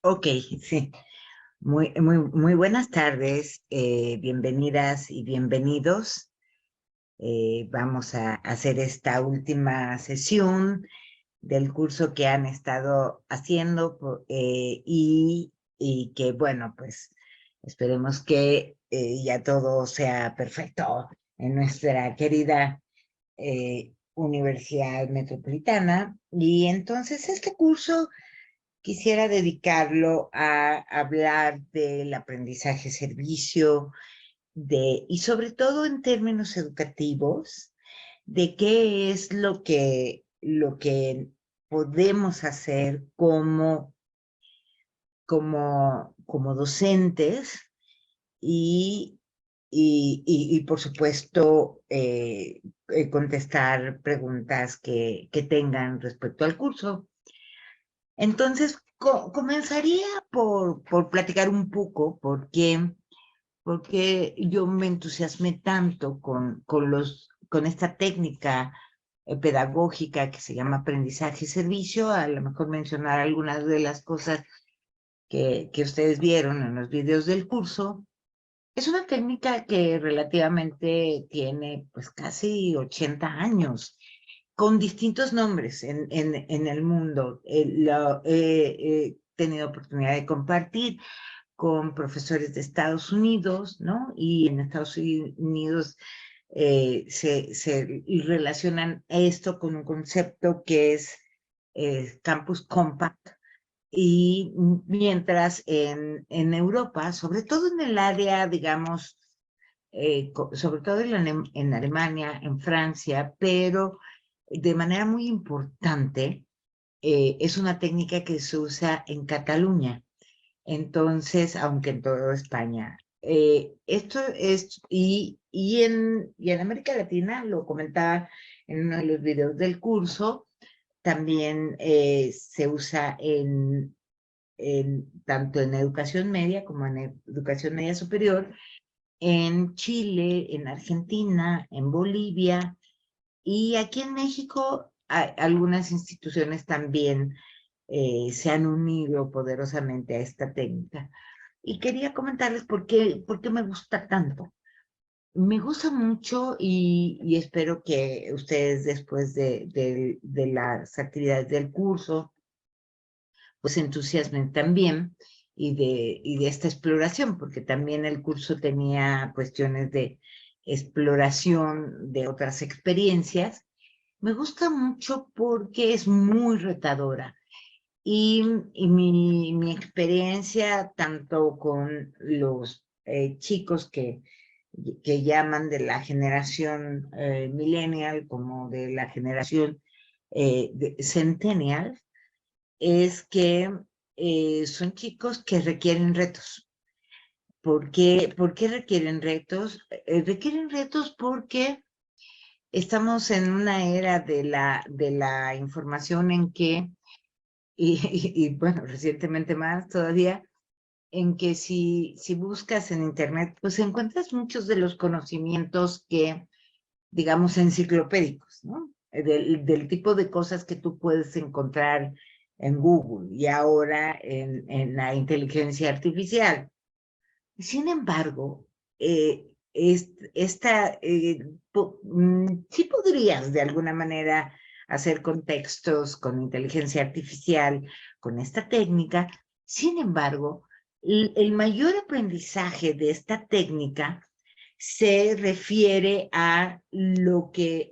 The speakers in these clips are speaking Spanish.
Ok, sí. Muy buenas tardes, bienvenidas y bienvenidos. Vamos a hacer esta última sesión del curso que han estado haciendo y que, bueno, pues esperemos que ya todo sea perfecto en nuestra querida Universidad Metropolitana. Y entonces este curso quisiera dedicarlo a hablar del aprendizaje servicio, y sobre todo en términos educativos, de qué es lo que podemos hacer como docentes y, y por supuesto, contestar preguntas que tengan respecto al curso. Entonces, comenzaría por platicar un poco porque yo me entusiasmé tanto con esta técnica pedagógica que se llama aprendizaje y servicio. A lo mejor mencionar algunas de las cosas que ustedes vieron en los videos del curso. Es una técnica que relativamente tiene pues casi 80 años, con distintos nombres en el mundo. He tenido oportunidad de compartir con profesores de Estados Unidos, ¿no? Y en Estados Unidos y relacionan esto con un concepto que es Campus Compact. Y mientras en Europa, sobre todo en el área, digamos, sobre todo en Alemania, en Francia, pero de manera muy importante, es una técnica que se usa en Cataluña. Entonces, aunque en toda España. Esto es, y en América Latina, lo comentaba en uno de los videos del curso, también se usa tanto en educación media como en educación media superior, en Chile, en Argentina, en Bolivia, y aquí en México algunas instituciones también se han unido poderosamente a esta técnica. Y quería comentarles por qué me gusta tanto. Me gusta mucho y espero que ustedes después de las actividades del curso pues se entusiasmen también y de esta exploración, porque también el curso tenía cuestiones de exploración de otras experiencias. Me gusta mucho porque es muy retadora. Y mi experiencia tanto con los chicos que llaman de la generación millennial como de la generación centennial es que son chicos que requieren retos. ¿Por qué requieren retos? Requieren retos porque estamos en una era de la información en que y bueno, recientemente más todavía, en que si buscas en Internet, pues encuentras muchos de los conocimientos que, digamos, enciclopédicos, ¿no? Del tipo de cosas que tú puedes encontrar en Google y ahora en la inteligencia artificial. Sin embargo, sí podrías de alguna manera hacer contextos con inteligencia artificial, con esta técnica. Sin embargo, el mayor aprendizaje de esta técnica se refiere a lo que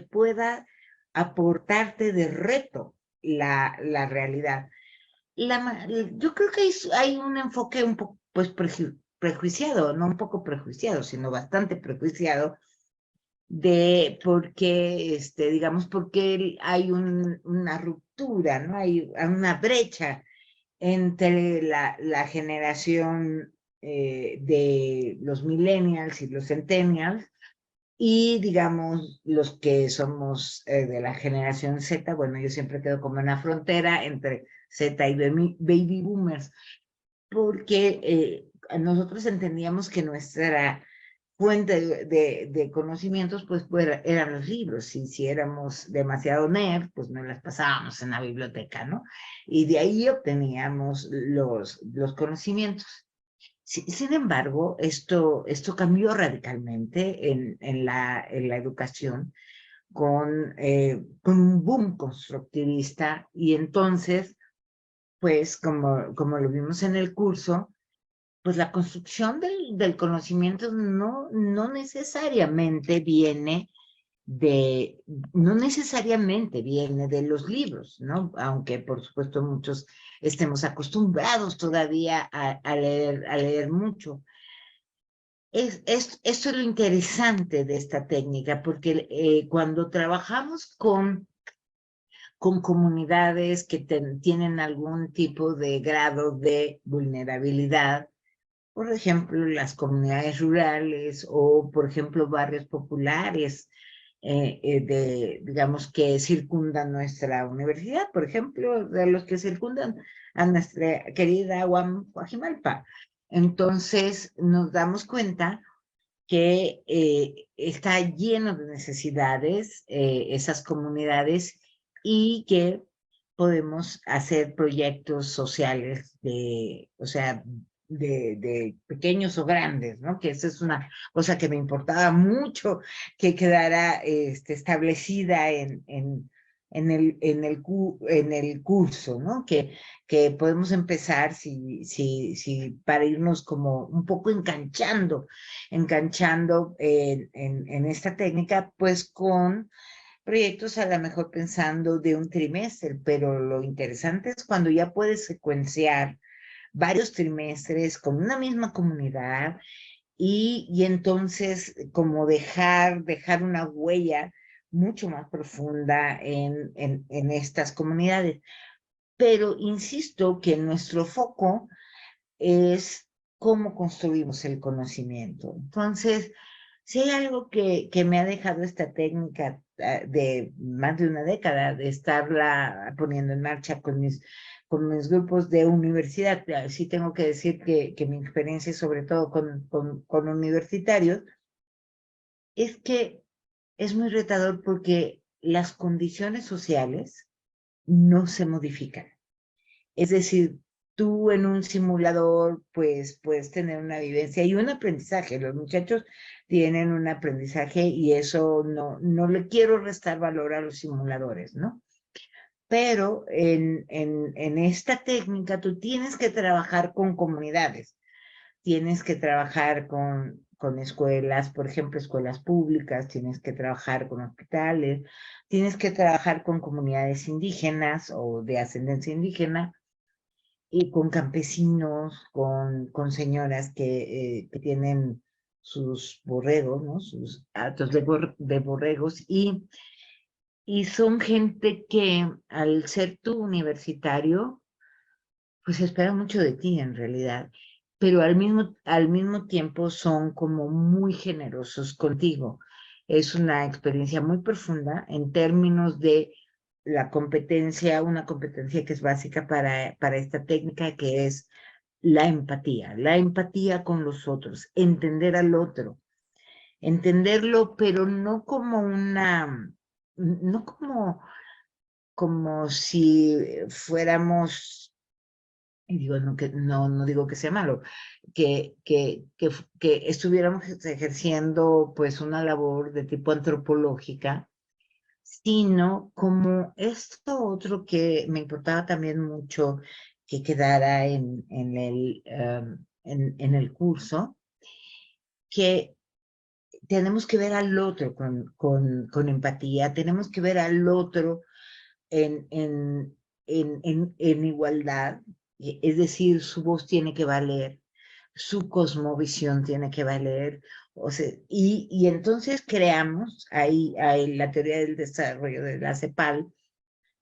pueda aportarte de reto la realidad. Yo creo que hay un enfoque un poco pues, prejuiciado, no un poco prejuiciado, sino bastante prejuiciado, de por qué, digamos, porque hay una ruptura, ¿no? Hay una brecha entre la generación de los millennials y los centennials y, digamos, los que somos de la generación Z. Bueno, yo siempre quedo como en la frontera entre Z y baby boomers, porque nosotros entendíamos que nuestra fuente de conocimientos, pues eran los libros. Y si éramos demasiado nerd, pues nos las pasábamos en la biblioteca, ¿no? Y de ahí obteníamos los conocimientos. Sin embargo, esto cambió radicalmente en la educación con un boom constructivista, y entonces, pues como lo vimos en el curso, pues la construcción del conocimiento no necesariamente viene de, no necesariamente viene de los libros, ¿no? Aunque por supuesto muchos estemos acostumbrados todavía a leer mucho. Esto es lo interesante de esta técnica, porque cuando trabajamos con comunidades que tienen algún tipo de grado de vulnerabilidad, por ejemplo, las comunidades rurales o, por ejemplo, barrios populares, digamos, que circundan nuestra universidad, por ejemplo, de los que circundan a nuestra querida Guajimalpa. Entonces, nos damos cuenta que está lleno de necesidades esas comunidades, y que podemos hacer proyectos sociales o sea, de pequeños o grandes, ¿no? Que esa es una cosa que me importaba mucho que quedara establecida en el curso, ¿no? Que podemos empezar para irnos como un poco enganchando en esta técnica, pues con proyectos a lo mejor pensando de un trimestre, pero lo interesante es cuando ya puedes secuenciar varios trimestres con una misma comunidad, y entonces como dejar una huella mucho más profunda en estas comunidades. Pero insisto que nuestro foco es cómo construimos el conocimiento. Entonces, si hay algo que me ha dejado esta técnica de más de una década de estarla poniendo en marcha con mis grupos de universidad, sí tengo que decir que mi experiencia, sobre todo con universitarios, es que es muy retador porque las condiciones sociales no se modifican. Es decir, tú en un simulador, pues puedes tener una vivencia y un aprendizaje. Los muchachos tienen un aprendizaje, y eso no le quiero restar valor a los simuladores, ¿no? Pero en esta técnica tú tienes que trabajar con comunidades, tienes que trabajar con escuelas, por ejemplo, escuelas públicas, tienes que trabajar con hospitales, tienes que trabajar con comunidades indígenas o de ascendencia indígena, y con campesinos, con señoras que tienen sus borregos, ¿no? Sus hatos de borregos, y son gente que al ser tú universitario, pues espera mucho de ti en realidad, pero al mismo tiempo son como muy generosos contigo. Es una experiencia muy profunda en términos de la competencia, una competencia que es básica para esta técnica, que es la empatía con los otros, entender al otro, entenderlo, pero no como si fuéramos, y digo, no digo que sea malo, que estuviéramos ejerciendo pues una labor de tipo antropológica, sino como esto otro que me importaba también mucho que quedara en el curso, que tenemos que ver al otro con empatía, tenemos que ver al otro en, en, en igualdad, es decir, su voz tiene que valer, su cosmovisión tiene que valer, o sea, y entonces creamos, ahí la teoría del desarrollo de la CEPAL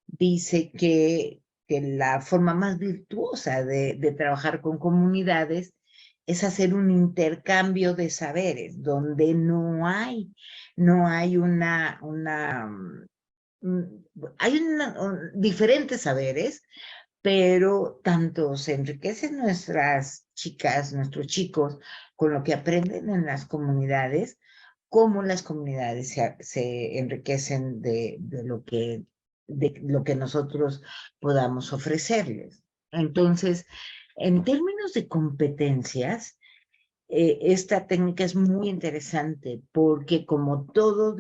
dice que la forma más virtuosa de trabajar con comunidades es hacer un intercambio de saberes, donde no hay diferentes saberes, pero tanto se enriquecen chicas, nuestros chicos, con lo que aprenden en las comunidades, cómo las comunidades se enriquecen de lo que nosotros podamos ofrecerles. Entonces, en términos de competencias, esta técnica es muy interesante porque como todos,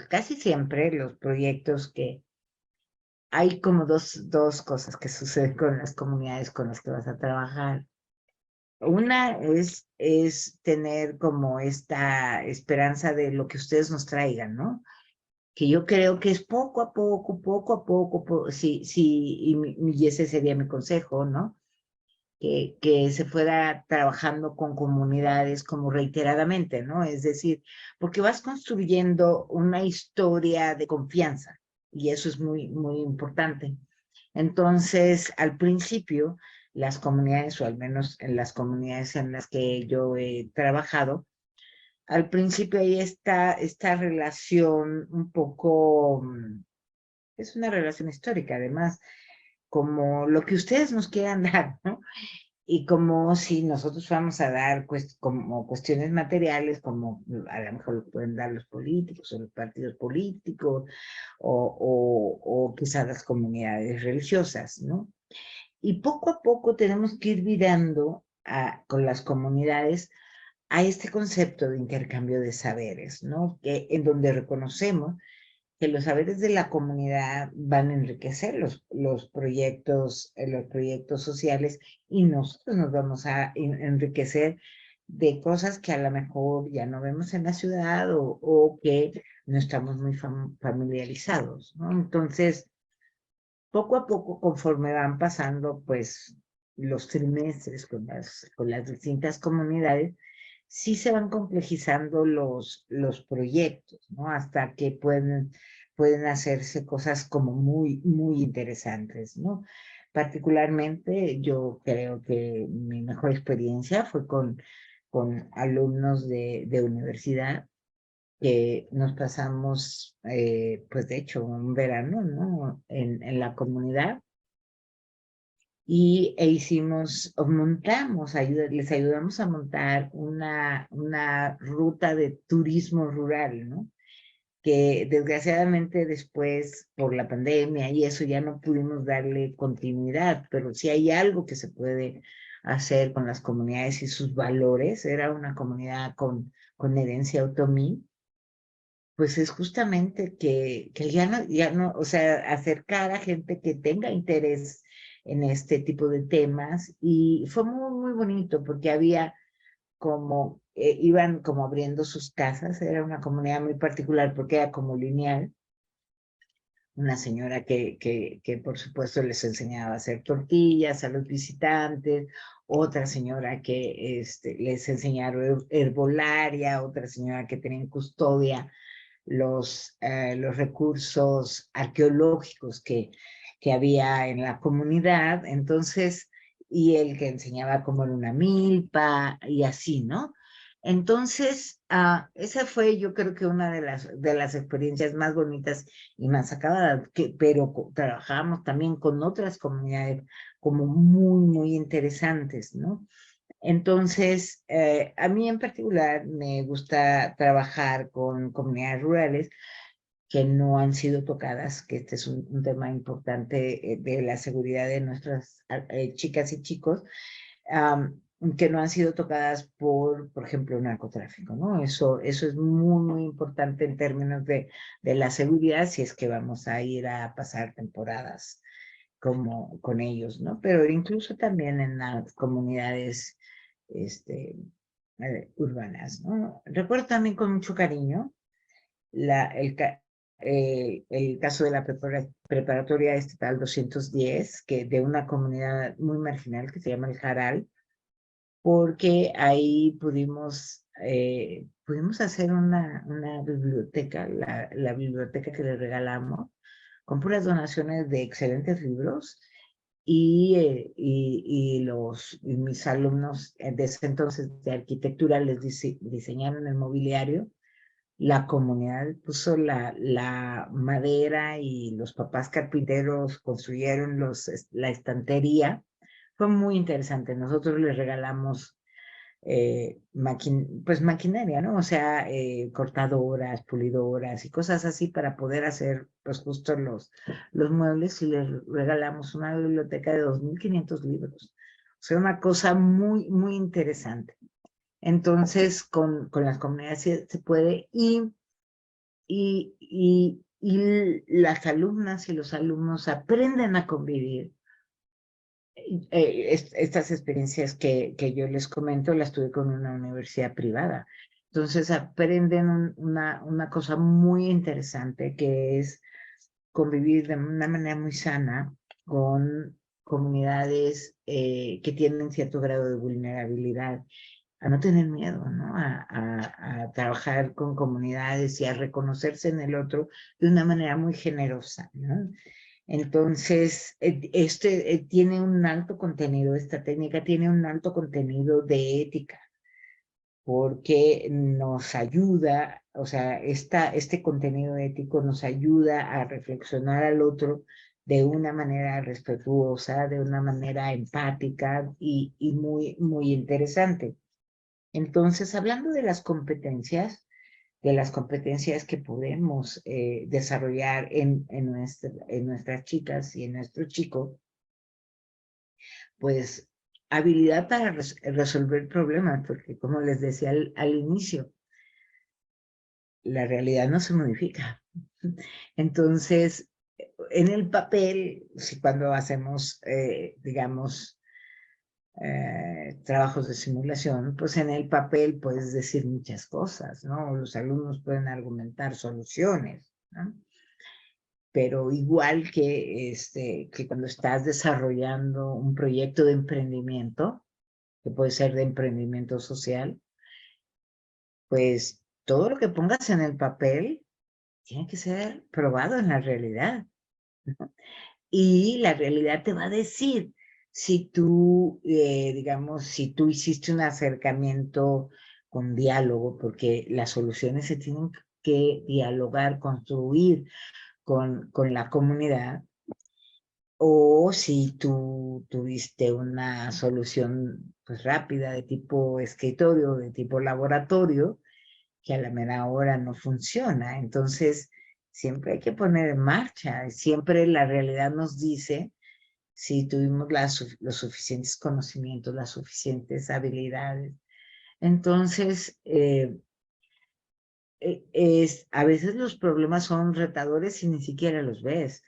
casi siempre los proyectos que hay como dos cosas que suceden con las comunidades con las que vas a trabajar. Una es tener como esta esperanza de lo que ustedes nos traigan, ¿no? Que yo creo que es poco a poco, sí, sí, y ese sería mi consejo, ¿no? Que se fuera trabajando con comunidades como reiteradamente, ¿no? Es decir, porque vas construyendo una historia de confianza y eso es muy, muy importante. Entonces, al principio, las comunidades, o al menos en las comunidades en las que yo he trabajado, al principio ahí está esta relación un poco, es una relación histórica, además, como lo que ustedes nos quieran dar, ¿no? Y como si nosotros vamos a dar como cuestiones materiales, como a lo mejor lo pueden dar los políticos o los partidos políticos o quizás las comunidades religiosas, ¿no? Y poco a poco tenemos que ir virando con las comunidades a este concepto de intercambio de saberes, ¿no? En donde reconocemos que los saberes de la comunidad van a enriquecer los proyectos sociales y nosotros nos vamos a enriquecer de cosas que a lo mejor ya no vemos en la ciudad o que no estamos muy familiarizados, ¿no? Entonces, poco a poco, conforme van pasando, pues, los trimestres con las distintas comunidades, sí se van complejizando los proyectos, ¿no? Hasta que pueden hacerse cosas como muy, muy interesantes, ¿no? Particularmente, yo creo que mi mejor experiencia fue con alumnos de universidad que nos pasamos, pues de hecho, un verano, ¿no? En la comunidad o montamos, les ayudamos a montar una ruta de turismo rural, ¿no? Que desgraciadamente después, por la pandemia y eso, ya no pudimos darle continuidad, pero si hay algo que se puede hacer con las comunidades y sus valores, era una comunidad con herencia otomí, pues es justamente que ya no, o sea, acercar a gente que tenga interés en este tipo de temas y fue muy, muy bonito porque había como, iban como abriendo sus casas, era una comunidad muy particular porque era como lineal, una señora que por supuesto les enseñaba a hacer tortillas a los visitantes, otra señora que les enseñaba herbolaria, otra señora que tenía en custodia los recursos arqueológicos que había en la comunidad, entonces, y el que enseñaba cómo era una milpa y así, ¿no? Entonces, esa fue yo creo que una de las experiencias más bonitas y más acabadas, pero trabajamos también con otras comunidades como muy, muy interesantes, ¿no? Entonces, a mí en particular me gusta trabajar con comunidades rurales que no han sido tocadas, que este es un tema importante de la seguridad de nuestras chicas y chicos, que no han sido tocadas por ejemplo, narcotráfico, ¿no? Eso es muy, muy importante en términos de la seguridad si es que vamos a ir a pasar temporadas como con ellos, ¿no? Pero incluso también en las comunidades este, urbanas, ¿no? Recuerdo también con mucho cariño la, el caso de la preparatoria estatal 210, que de una comunidad muy marginal que se llama el Jaral, porque ahí pudimos hacer una biblioteca, la biblioteca que le regalamos, con puras donaciones de excelentes libros, y mis alumnos de ese entonces de arquitectura les diseñaron el mobiliario, la comunidad puso la madera y los papás carpinteros construyeron la estantería Fue muy interesante. Nosotros les regalamos pues maquinaria, ¿no? O sea, cortadoras, pulidoras y cosas así para poder hacer pues justo los muebles, y les regalamos una biblioteca de 2.500 libros. O sea, una cosa muy, muy interesante. Entonces, con las comunidades se puede, y las alumnas y los alumnos aprenden a convivir. Estas experiencias que yo les comento las tuve con una universidad privada. Entonces aprenden una cosa muy interesante, que es convivir de una manera muy sana con comunidades que tienen cierto grado de vulnerabilidad, a no tener miedo, ¿no? A trabajar con comunidades y a reconocerse en el otro de una manera muy generosa, ¿no? Entonces, tiene un alto contenido, esta técnica tiene un alto contenido de ética, porque nos ayuda, o sea, este contenido ético nos ayuda a reflexionar al otro de una manera respetuosa, de una manera empática y muy, muy interesante. Entonces, hablando de las competencias que podemos desarrollar en nuestras chicas y en nuestros chicos, pues habilidad para resolver problemas, porque como les decía al inicio, la realidad no se modifica. Entonces, en el papel, si cuando hacemos, digamos, trabajos de simulación, pues en el papel puedes decir muchas cosas, ¿no? Los alumnos pueden argumentar soluciones, ¿no? Pero igual que cuando estás desarrollando un proyecto de emprendimiento, que puede ser de emprendimiento social, pues todo lo que pongas en el papel tiene que ser probado en la realidad, ¿no? Y la realidad te va a decir si tú, digamos, si tú hiciste un acercamiento con diálogo, porque las soluciones se tienen que dialogar, construir con la comunidad, o si tú tuviste una solución pues rápida de tipo escritorio, de tipo laboratorio, que a la mera hora no funciona. Entonces, siempre hay que poner en marcha. Siempre la realidad nos dice si tuvimos los suficientes conocimientos, las suficientes habilidades. Entonces, a veces los problemas son retadores y ni siquiera los ves.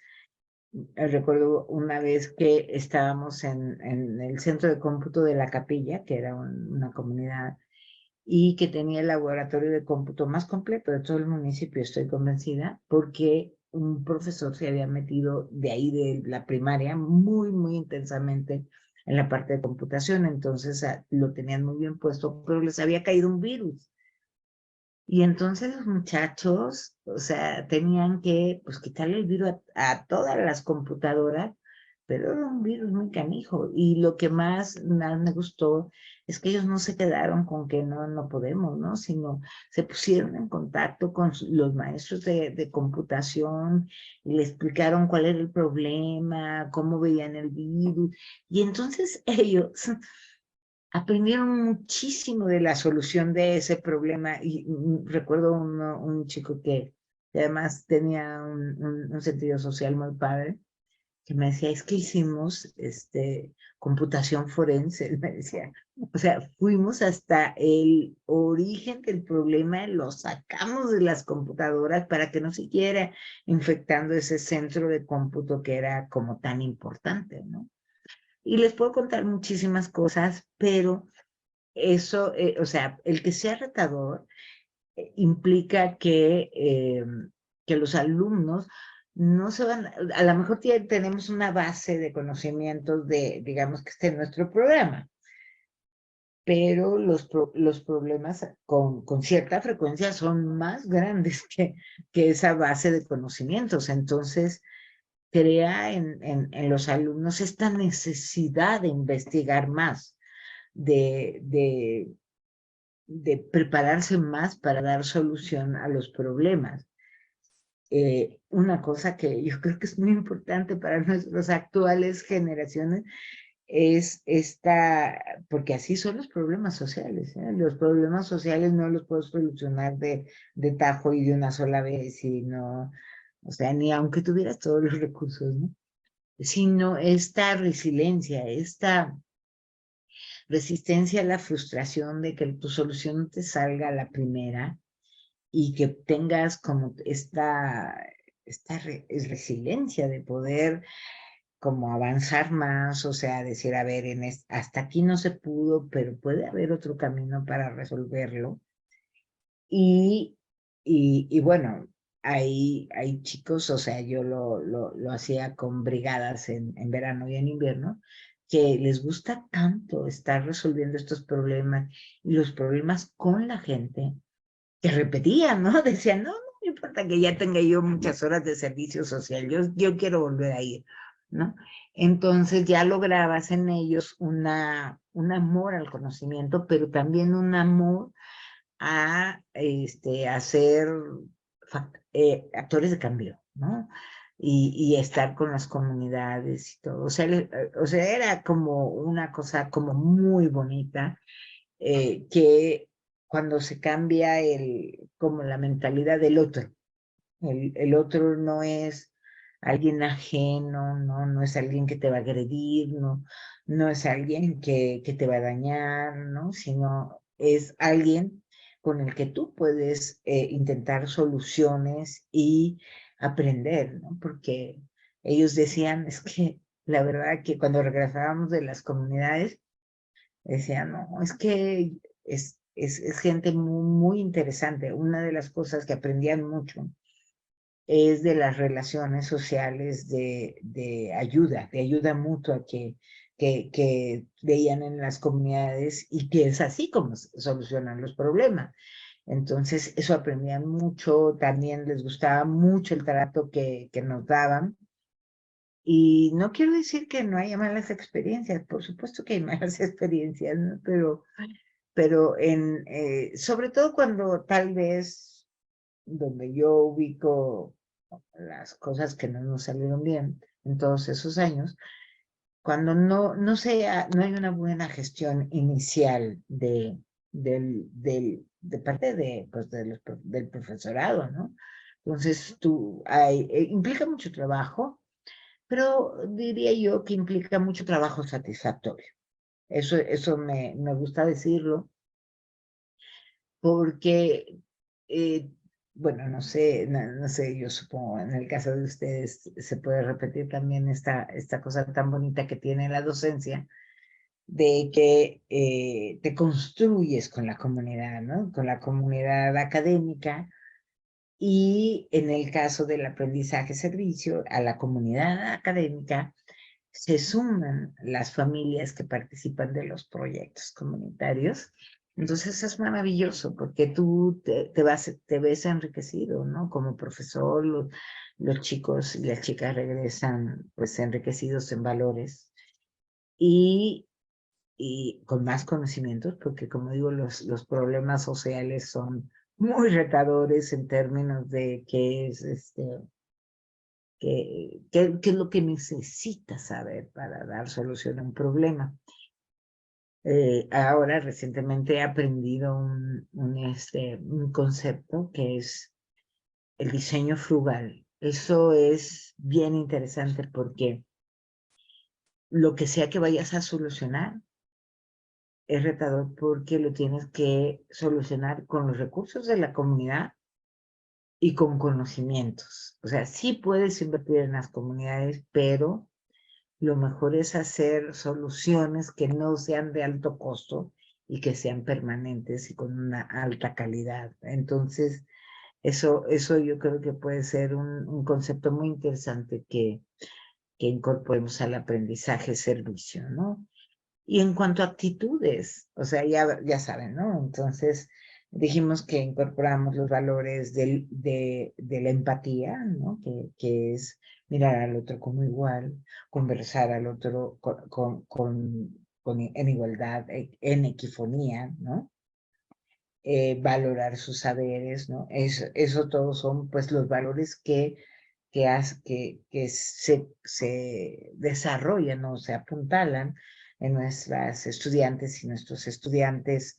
Recuerdo una vez que estábamos en el centro de cómputo de La Capilla, que era una comunidad, y que tenía el laboratorio de cómputo más completo de todo el municipio, estoy convencida, porque un profesor se había metido de ahí de la primaria muy, muy intensamente en la parte de computación. Entonces lo tenían muy bien puesto, pero les había caído un virus. Y entonces los muchachos, o sea, tenían que pues quitarle el virus a todas las computadoras, pero era un virus muy canijo. Y lo que más me gustó es que ellos no se quedaron con que no podemos, ¿no? Sino se pusieron en contacto con los maestros de computación y le explicaron cuál era el problema, cómo veían el virus. Y entonces ellos aprendieron muchísimo de la solución de ese problema. Y recuerdo un chico que además tenía un sentido social muy padre, que me decía, es que hicimos computación forense. Él me decía, o sea, fuimos hasta el origen del problema, lo sacamos de las computadoras para que no siguiera infectando ese centro de cómputo que era como tan importante, ¿no? Y les puedo contar muchísimas cosas, pero eso, o sea, el que sea retador implica que los alumnos no se van, a lo mejor tenemos una base de conocimientos digamos, que esté en nuestro programa, pero los problemas con cierta frecuencia son más grandes que esa base de conocimientos. Entonces, crea en los alumnos esta necesidad de investigar más, de prepararse más para dar solución a los problemas. Una cosa que yo creo que es muy importante para nuestras actuales generaciones es esta, porque así son los problemas sociales, ¿eh? Los problemas sociales no los puedo solucionar de tajo y de una sola vez, sino, o sea, ni aunque tuvieras todos los recursos, ¿no? Sino esta resiliencia, esta resistencia a la frustración de que tu solución no te salga a la primera y que tengas como esta resiliencia de poder como avanzar más, o sea, decir, a ver, hasta aquí no se pudo, pero puede haber otro camino para resolverlo. Y, y bueno, hay chicos, o sea, yo lo hacía con brigadas en verano y en invierno, que les gusta tanto estar resolviendo estos problemas y los problemas con la gente, que repetían, ¿no? Decían, no, no me importa que ya tenga yo muchas horas de servicio social, yo quiero volver a ir, ¿no? Entonces ya lograbas en ellos un amor al conocimiento, pero también un amor a ser actores de cambio, ¿no? Y estar con las comunidades y todo. O sea, era como una cosa como muy bonita, que cuando se cambia como la mentalidad del otro. El otro no es alguien ajeno, no es alguien que te va a agredir, no es alguien que te va a dañar, ¿no? Sino es alguien con el que tú puedes intentar soluciones y aprender, ¿no? Porque ellos decían, es que la verdad que cuando regresábamos de las comunidades, decían, no, es que es gente muy, muy interesante. Una de las cosas que aprendían mucho es de las relaciones sociales de ayuda mutua que veían en las comunidades y que es así como se solucionan los problemas. Entonces, eso aprendían mucho, también les gustaba mucho el trato que nos daban. Y no quiero decir que no haya malas experiencias, por supuesto que hay malas experiencias, ¿no? Pero sobre todo cuando tal vez donde yo ubico las cosas que no nos salieron bien en todos esos años, cuando no hay una buena gestión inicial de parte pues, del profesorado, ¿no? Entonces, implica mucho trabajo, pero diría yo que implica mucho trabajo satisfactorio. Eso me gusta decirlo, porque, eh, bueno, no sé, yo supongo, en el caso de ustedes se puede repetir también esta cosa tan bonita que tiene la docencia, de que te construyes con la comunidad, ¿no? Con la comunidad académica y en el caso del aprendizaje-servicio, a la comunidad académica se suman las familias que participan de los proyectos comunitarios. Entonces es maravilloso porque tú te ves enriquecido, ¿no? Como profesor, los chicos y las chicas regresan pues enriquecidos en valores y, y con más conocimientos, porque como digo, los problemas sociales son muy retadores en términos de qué es qué es lo que necesitas saber para dar solución a un problema. Ahora recientemente he aprendido un concepto que es el diseño frugal. Eso es bien interesante porque lo que sea que vayas a solucionar es retador porque lo tienes que solucionar con los recursos de la comunidad y con conocimientos. O sea, sí puedes invertir en las comunidades, pero lo mejor es hacer soluciones que no sean de alto costo y que sean permanentes y con una alta calidad. Entonces, eso yo creo que puede ser un concepto muy interesante que incorporemos al aprendizaje servicio, ¿no? Y en cuanto a actitudes, o sea, ya saben, ¿no? Entonces, dijimos que incorporamos los valores de la empatía, ¿no? Que es mirar al otro como igual, conversar al otro en igualdad, en equifonía, ¿no? Valorar sus saberes, ¿no? Eso todos son, pues, los valores que que se desarrollan o se apuntalan en nuestras estudiantes y nuestros estudiantes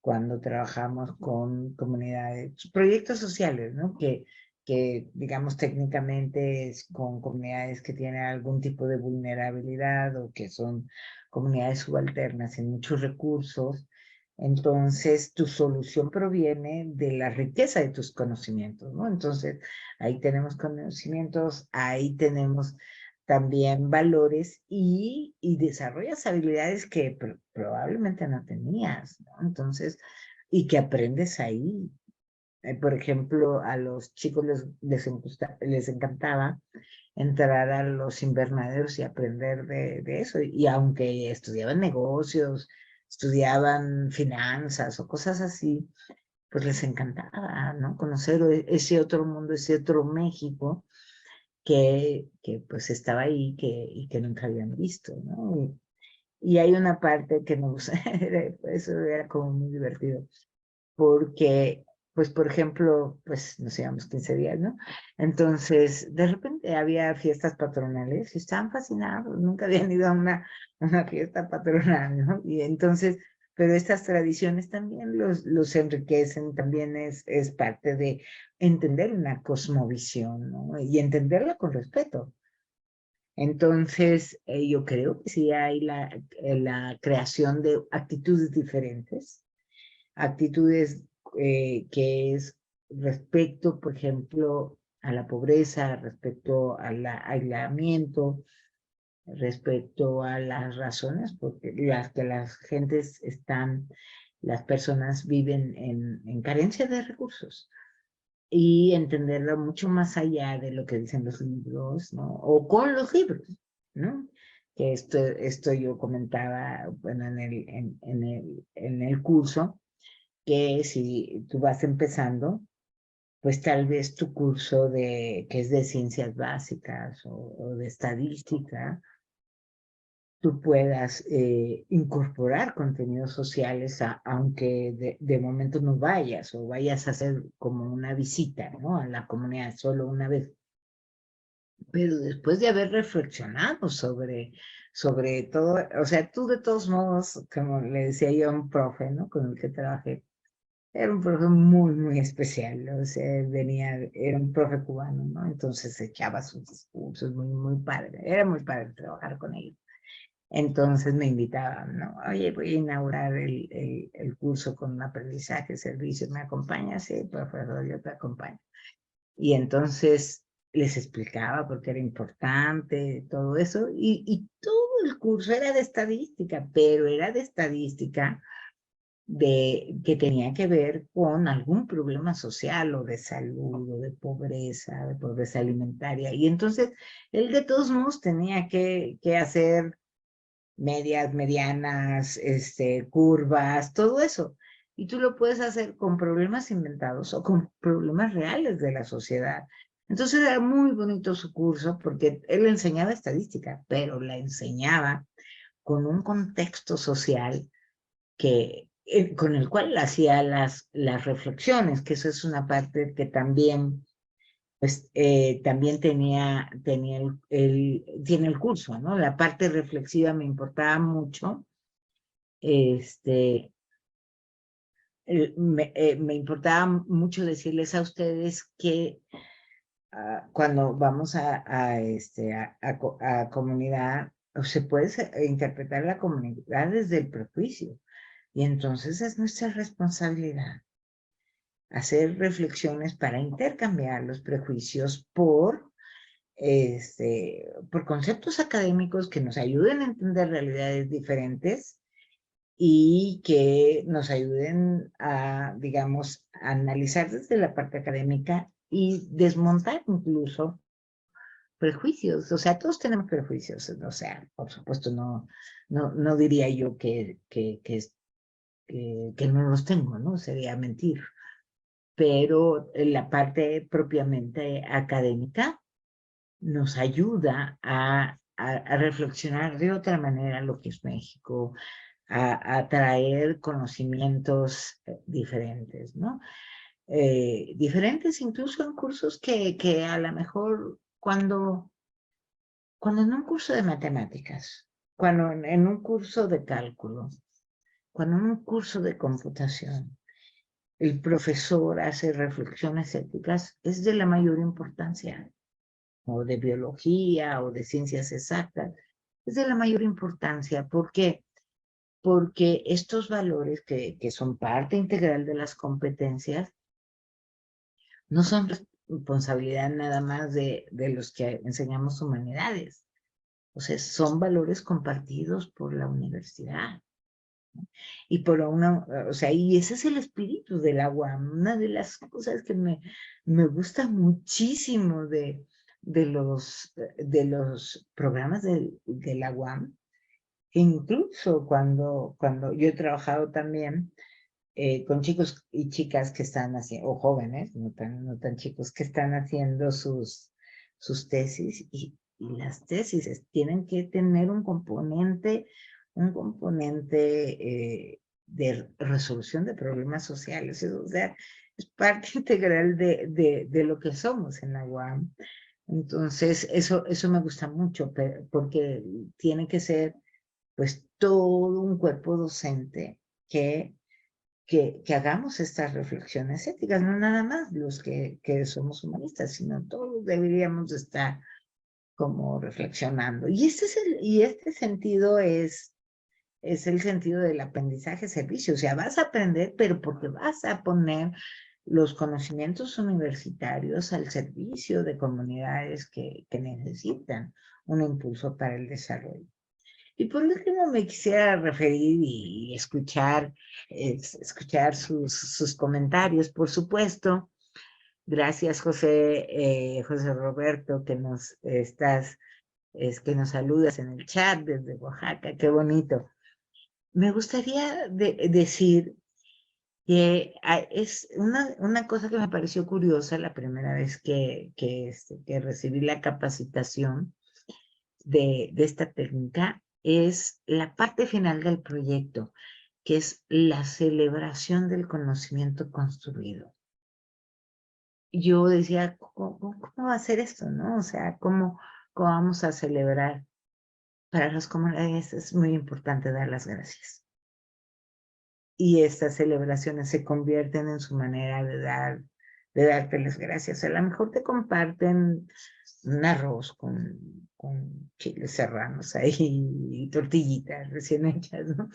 cuando trabajamos con comunidades, proyectos sociales, ¿no? Que digamos técnicamente es con comunidades que tienen algún tipo de vulnerabilidad o que son comunidades subalternas sin muchos recursos. Entonces, tu solución proviene de la riqueza de tus conocimientos, ¿no? Entonces, ahí tenemos conocimientos, ahí tenemos también valores y desarrollas habilidades que probablemente no tenías, ¿no? Entonces, y que aprendes ahí. Por ejemplo, a los chicos les encantaba entrar a los invernaderos y aprender de eso. Y aunque estudiaban negocios, estudiaban finanzas o cosas así, pues les encantaba, ¿no? Conocer ese otro mundo, ese otro México que pues estaba ahí y que nunca habían visto, ¿no? Y hay una parte que me gusta, eso era como muy divertido, porque, pues, por ejemplo, pues nos íbamos 15 días, ¿no? Entonces, de repente había fiestas patronales y estaban fascinados, nunca habían ido a una fiesta patronal, ¿no? Y entonces, pero estas tradiciones también los enriquecen, también es parte de entender una cosmovisión, ¿no? Y entenderla con respeto. Entonces, yo creo que sí hay la creación de actitudes diferentes, actitudes que es respecto, por ejemplo, a la pobreza, respecto al aislamiento, respecto a las razones porque las que las gentes están, las personas viven en carencia de recursos y entenderlo mucho más allá de lo que dicen los libros, ¿no? O con los libros, ¿no? Que esto yo comentaba, bueno, en el curso, que si tú vas empezando, pues tal vez tu curso que es de ciencias básicas o de estadística, tú puedas incorporar contenidos sociales, aunque de momento no vayas o vayas a hacer como una visita, ¿no? A la comunidad solo una vez. Pero después de haber reflexionado sobre todo, o sea, tú de todos modos, como le decía yo a un profe, ¿no? Con el que trabajé, era un profe muy, muy especial, o sea, era un profe cubano, ¿no? Entonces echaba sus discursos, muy, muy padre, era muy padre trabajar con él. Entonces me invitaban, ¿no? Oye, voy a inaugurar el curso con un aprendizaje, servicio, ¿me acompañas? Sí, profesor, yo te acompaño. Y entonces les explicaba por qué era importante todo eso, y todo el curso era de estadística, pero era de estadística que tenía que ver con algún problema social o de salud o de pobreza alimentaria. Y entonces él de todos modos tenía que hacer medias, medianas, curvas, todo eso. Y tú lo puedes hacer con problemas inventados o con problemas reales de la sociedad. Entonces era muy bonito su curso porque él enseñaba estadística, pero la enseñaba con un contexto social con el cual hacía las reflexiones, que eso es una parte que también pues también tiene el curso, ¿no? La parte reflexiva me importaba mucho, este, me importaba mucho decirles a ustedes que cuando vamos a comunidad, se puede interpretar la comunidad desde el prejuicio, y entonces es nuestra responsabilidad hacer reflexiones para intercambiar los prejuicios por conceptos académicos que nos ayuden a entender realidades diferentes y que nos ayuden a, digamos, a analizar desde la parte académica y desmontar incluso prejuicios. O sea, todos tenemos prejuicios. O sea, por supuesto, no diría yo que no los tengo, ¿no? Sería mentir. Pero en la parte propiamente académica nos ayuda a reflexionar de otra manera lo que es México, a traer conocimientos diferentes, ¿no? Diferentes incluso en cursos que a lo mejor cuando en un curso de matemáticas, cuando en un curso de cálculo, cuando en un curso de computación, el profesor hace reflexiones éticas, es de la mayor importancia, o de biología, o de ciencias exactas, es de la mayor importancia. ¿Por qué? Porque estos valores que son parte integral de las competencias, no son responsabilidad nada más de los que enseñamos humanidades. O sea, son valores compartidos por la universidad. Y por o sea, y ese es el espíritu de la UAM. Una de las cosas que me gusta muchísimo de los programas de la UAM, que incluso cuando yo he trabajado también con chicos y chicas que están haciendo, o jóvenes, no tan chicos, que están haciendo sus tesis, y las tesis tienen que tener un componente de resolución de problemas sociales. O sea, es parte integral de lo que somos en la UAM. Entonces, eso me gusta mucho, porque tiene que ser, pues, todo un cuerpo docente que hagamos estas reflexiones éticas, no nada más los que somos humanistas, sino todos deberíamos estar como reflexionando. Y este sentido es el sentido del aprendizaje-servicio. O sea, vas a aprender, pero porque vas a poner los conocimientos universitarios al servicio de comunidades que necesitan un impulso para el desarrollo. Y por último me quisiera referir y escuchar sus comentarios, por supuesto. Gracias, José Roberto, que nos saludas en el chat desde Oaxaca, qué bonito. Me gustaría decir que es una cosa que me pareció curiosa la primera vez que recibí la capacitación de esta técnica, es la parte final del proyecto, que es la celebración del conocimiento construido. Yo decía, ¿cómo va a ser esto, no? O sea, ¿cómo vamos a celebrar? Para las comunidades es muy importante dar las gracias. Y estas celebraciones se convierten en su manera de darte las gracias. A lo mejor te comparten un arroz con chiles serranos ahí y tortillitas recién hechas, ¿no?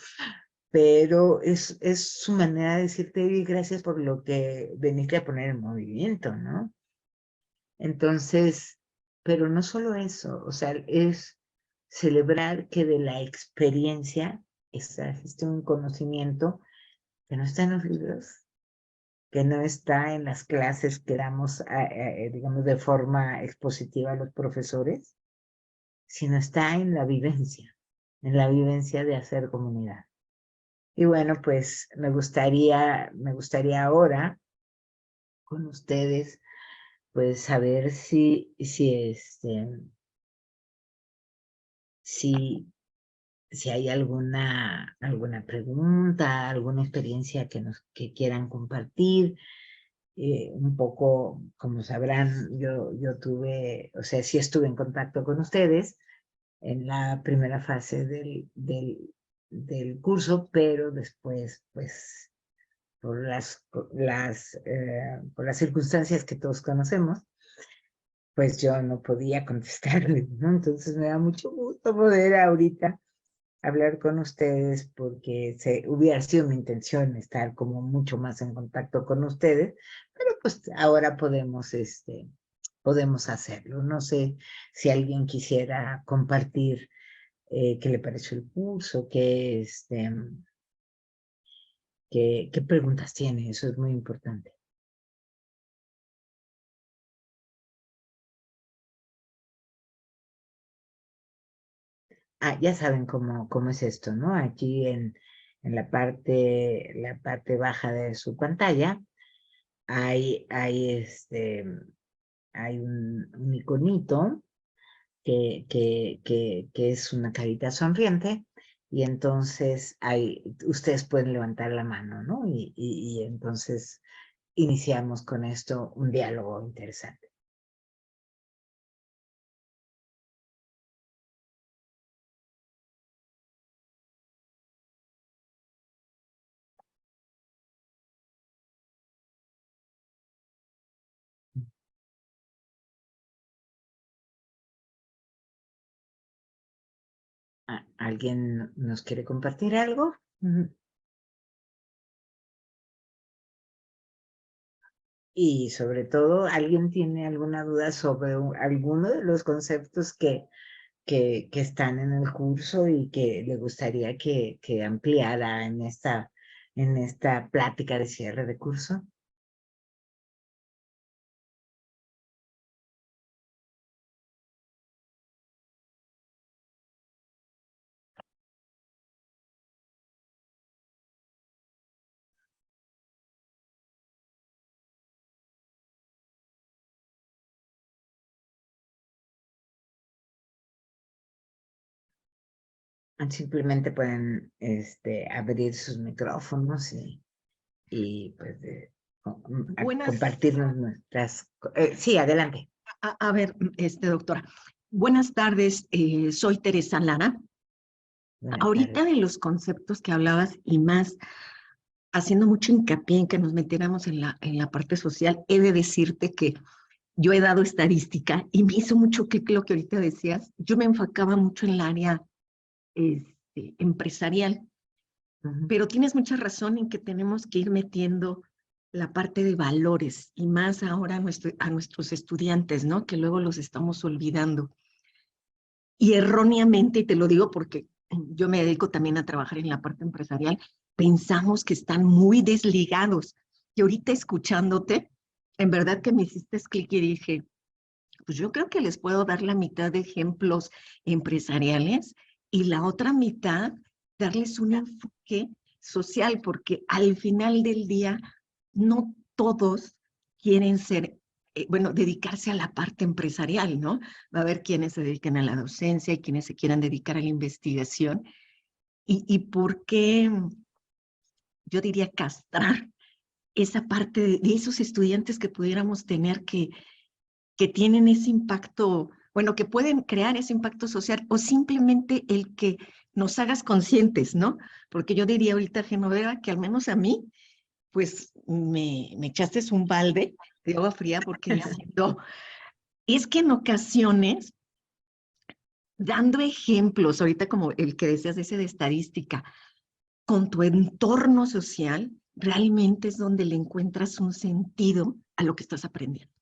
Pero es su manera de decirte gracias por lo que veniste a poner en movimiento, ¿no? Entonces, pero no solo eso, o sea, es celebrar que de la experiencia existe un conocimiento que no está en los libros, que no está en las clases que damos, digamos, de forma expositiva a los profesores, sino está en la vivencia de hacer comunidad. Y bueno, pues me gustaría ahora con ustedes, pues saber si hay alguna pregunta, alguna experiencia que quieran compartir. Un poco, como sabrán, yo tuve, o sea, sí estuve en contacto con ustedes en la primera fase del curso, pero después, pues, por las circunstancias que todos conocemos, pues yo no podía contestarles, ¿no? Entonces me da mucho gusto poder ahorita hablar con ustedes, porque hubiera sido mi intención estar como mucho más en contacto con ustedes, pero pues ahora podemos hacerlo. No sé si alguien quisiera compartir qué le pareció el curso, qué preguntas tiene, eso es muy importante. Ya saben cómo es esto, ¿no? Aquí en la parte baja de su pantalla hay un iconito que es una carita sonriente, y entonces ustedes pueden levantar la mano, ¿no? Y entonces iniciamos con esto un diálogo interesante. ¿Alguien nos quiere compartir algo? Y sobre todo, ¿alguien tiene alguna duda sobre alguno de los conceptos que están en el curso y que le gustaría que ampliara en esta plática de cierre de curso? Simplemente pueden abrir sus micrófonos y pues Buenas, compartirnos nuestras... sí, adelante. a ver, doctora. Buenas tardes, soy Teresa Lara. Buenas Ahorita tardes. de los conceptos que hablabas y más, haciendo mucho hincapié en que nos metiéramos en la parte social, he de decirte que yo he dado estadística y me hizo mucho clic lo que ahorita decías. Yo me enfocaba mucho en el área empresarial, pero tienes mucha razón en que tenemos que ir metiendo la parte de valores y más ahora a nuestros estudiantes, ¿no? Que luego los estamos olvidando. Y erróneamente, y te lo digo porque yo me dedico también a trabajar en la parte empresarial, pensamos que están muy desligados. Y ahorita escuchándote, en verdad que me hiciste clic y dije, pues yo creo que les puedo dar la mitad de ejemplos empresariales y la otra mitad darles un enfoque social, porque al final del día no todos quieren ser, bueno, dedicarse a la parte empresarial, ¿no? Va a haber quienes se dediquen a la docencia y quienes se quieran dedicar a la investigación. ¿Y por qué, yo diría, castrar esa parte de esos estudiantes que pudiéramos tener que tienen ese impacto, bueno, que pueden crear ese impacto social o simplemente el que nos hagas conscientes, ¿no? Porque yo diría ahorita, Genoveva, que al menos a mí, pues me echaste un balde de agua fría porque diciendo, es que en ocasiones, dando ejemplos, ahorita como el que decías de ese de estadística, con tu entorno social, realmente es donde le encuentras un sentido a lo que estás aprendiendo.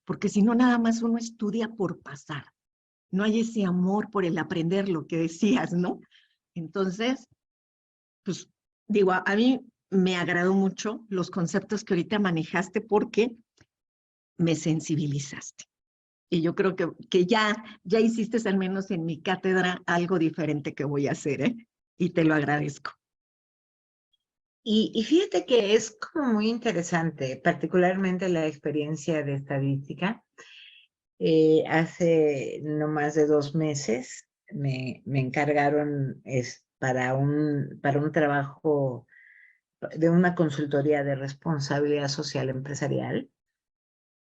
Porque si no, nada más uno estudia por pasar. No hay ese amor por el aprender, lo que decías, ¿no? Entonces, pues digo, a mí me agradó mucho los conceptos que ahorita manejaste porque me sensibilizaste. Y yo creo que ya hiciste al menos en mi cátedra algo diferente que voy a hacer, ¿eh? Y te lo agradezco. Y fíjate que es como muy interesante, particularmente la experiencia de estadística. Hace no más de 2 meses me encargaron para un trabajo de una consultoría de responsabilidad social empresarial.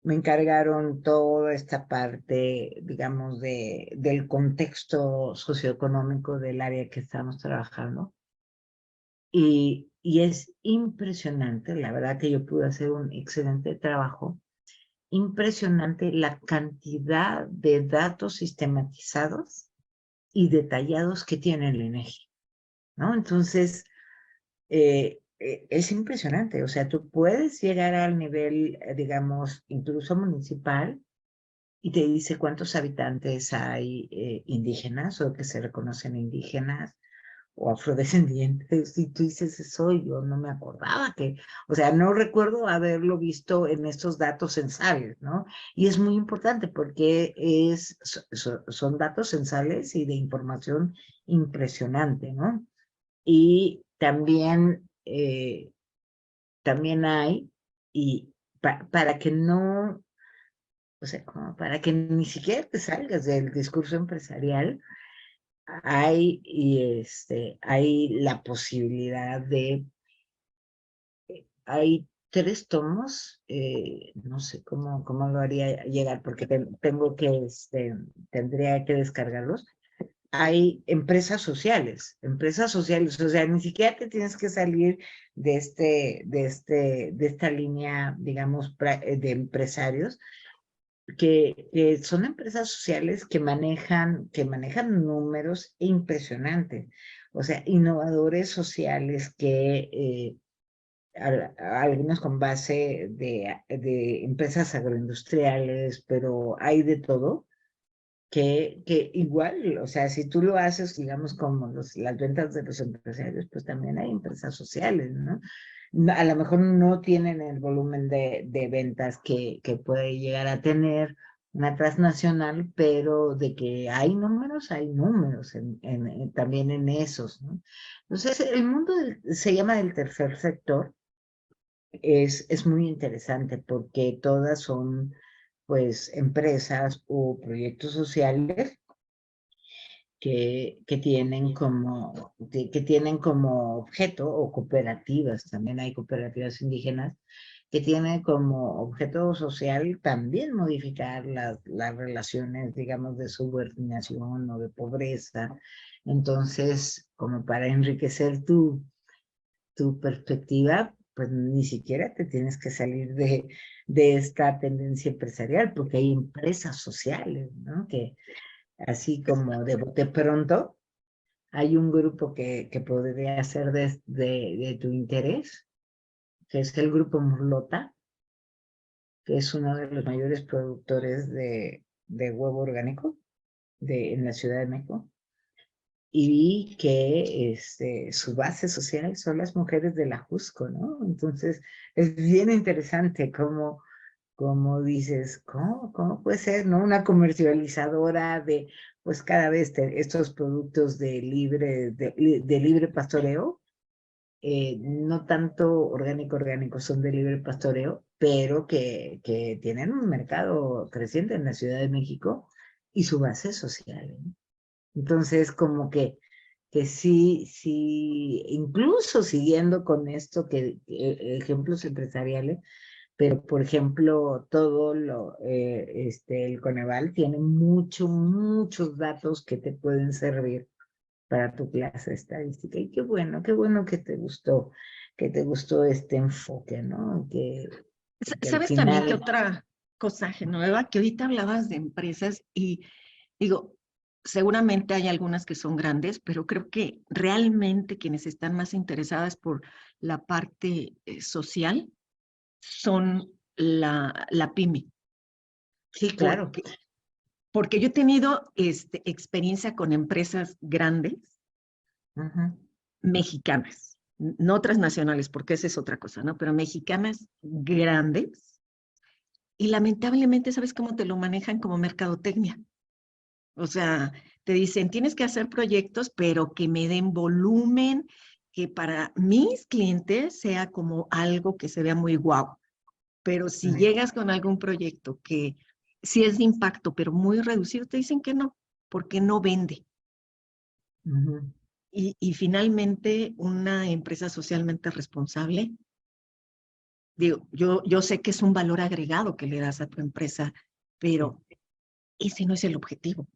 Me encargaron toda esta parte, digamos, del contexto socioeconómico del área que estamos trabajando. Y es impresionante, la verdad que yo pude hacer un excelente trabajo, impresionante la cantidad de datos sistematizados y detallados que tiene el INEGI, ¿no? Entonces, es impresionante, o sea, tú puedes llegar al nivel, digamos, incluso municipal, y te dice cuántos habitantes hay indígenas o que se reconocen indígenas o afrodescendientes, y tú dices, eso yo no me acordaba o sea, no recuerdo haberlo visto en estos datos censales, ¿no? Y es muy importante porque son datos censales y de información impresionante, ¿no? Y también hay, y para que no, o sea, como para que ni siquiera te salgas del discurso empresarial, hay la posibilidad hay 3 tomos, no sé cómo lo haría llegar, porque tendría que descargarlos. Hay empresas sociales, o sea, ni siquiera te tienes que salir de esta línea, digamos, de empresarios, que son empresas sociales que manejan números impresionantes. O sea, innovadores sociales que algunos con base de empresas agroindustriales, pero hay de todo, que igual, o sea, si tú lo haces, digamos, como las ventas de los empresarios, pues también hay empresas sociales, ¿no? A lo mejor no tienen el volumen de ventas que puede llegar a tener una transnacional, pero de que hay números también en esos, ¿no? Entonces, el mundo se llama del tercer sector, es muy interesante porque todas son, pues, empresas o proyectos sociales que tienen como objeto, o cooperativas, también hay cooperativas indígenas, que tienen como objeto social también modificar las relaciones, digamos, de subordinación o de pobreza. Entonces, como para enriquecer tu perspectiva, pues ni siquiera te tienes que salir de esta tendencia empresarial, porque hay empresas sociales, ¿no? Que así como de pronto hay un grupo que podría ser de tu interés, que es el grupo Murlota, que es uno de los mayores productores de huevo orgánico en la Ciudad de México, y que su base social son las mujeres de la Jusco, ¿no? Entonces, es bien interesante cómo dices, ¿cómo puede ser, no? Una comercializadora de, pues cada vez estos productos de libre pastoreo, no tanto orgánico, son de libre pastoreo, pero que tienen un mercado creciente en la Ciudad de México y su base social, ¿no? Entonces, como que sí, incluso siguiendo con esto, ejemplos empresariales, pero por ejemplo, el Coneval tiene muchos datos que te pueden servir para tu clase de estadística. Y qué bueno que te gustó este enfoque, ¿no? Que al ¿Sabes también que final... otra cosa, Genoveva? Que ahorita hablabas de empresas y digo, seguramente hay algunas que son grandes, pero creo que realmente quienes están más interesadas por la parte social son la pyme, Sí, claro. porque, porque yo he tenido experiencia con empresas grandes Ujú, mexicanas, no transnacionales, porque esa es otra cosa, ¿no? Pero mexicanas grandes y lamentablemente, ¿sabes cómo te lo manejan como mercadotecnia? O sea, te dicen, tienes que hacer proyectos, pero que me den volumen, que para mis clientes sea como algo que se vea muy guau. Pero si llegas con algún proyecto que sí es de impacto, pero muy reducido, te dicen que no, porque no vende. ujú. Y finalmente, una empresa socialmente responsable, digo, yo sé que es un valor agregado que le das a tu empresa, pero ese no es el objetivo.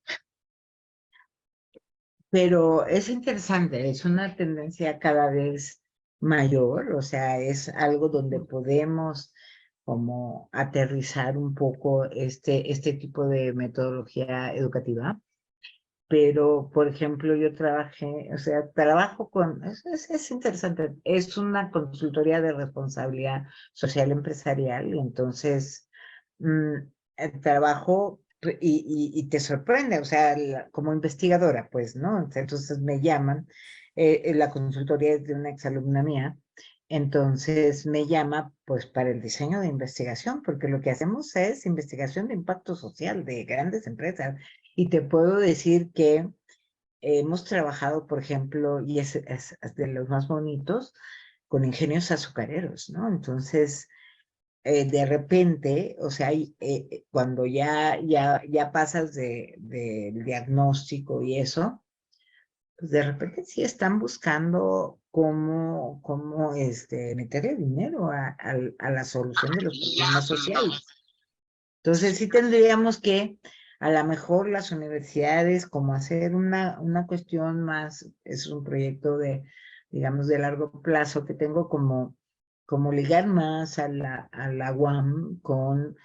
Pero es interesante, es una tendencia cada vez mayor, o sea, es algo donde podemos como aterrizar un poco este tipo de metodología educativa. Pero, por ejemplo, yo trabajé, o sea, trabajo es interesante, es una consultoría de responsabilidad social empresarial, y entonces mm, trabajo y te sorprende, o sea, como investigadora, pues, ¿no? Entonces me llaman, la consultoría es de una exalumna mía, entonces me llama, pues, para el diseño de investigación, porque lo que hacemos es investigación de impacto social de grandes empresas. Y te puedo decir que hemos trabajado, por ejemplo, y es de los más bonitos, con ingenios azucareros, ¿no? Entonces, de repente, o sea, cuando ya pasas del diagnóstico y eso, pues de repente sí están buscando cómo meterle dinero a la solución de los problemas sociales. Entonces sí tendríamos que, a lo mejor las universidades, como hacer una cuestión más, es un proyecto digamos, de largo plazo que tengo como ligar más a la UAM con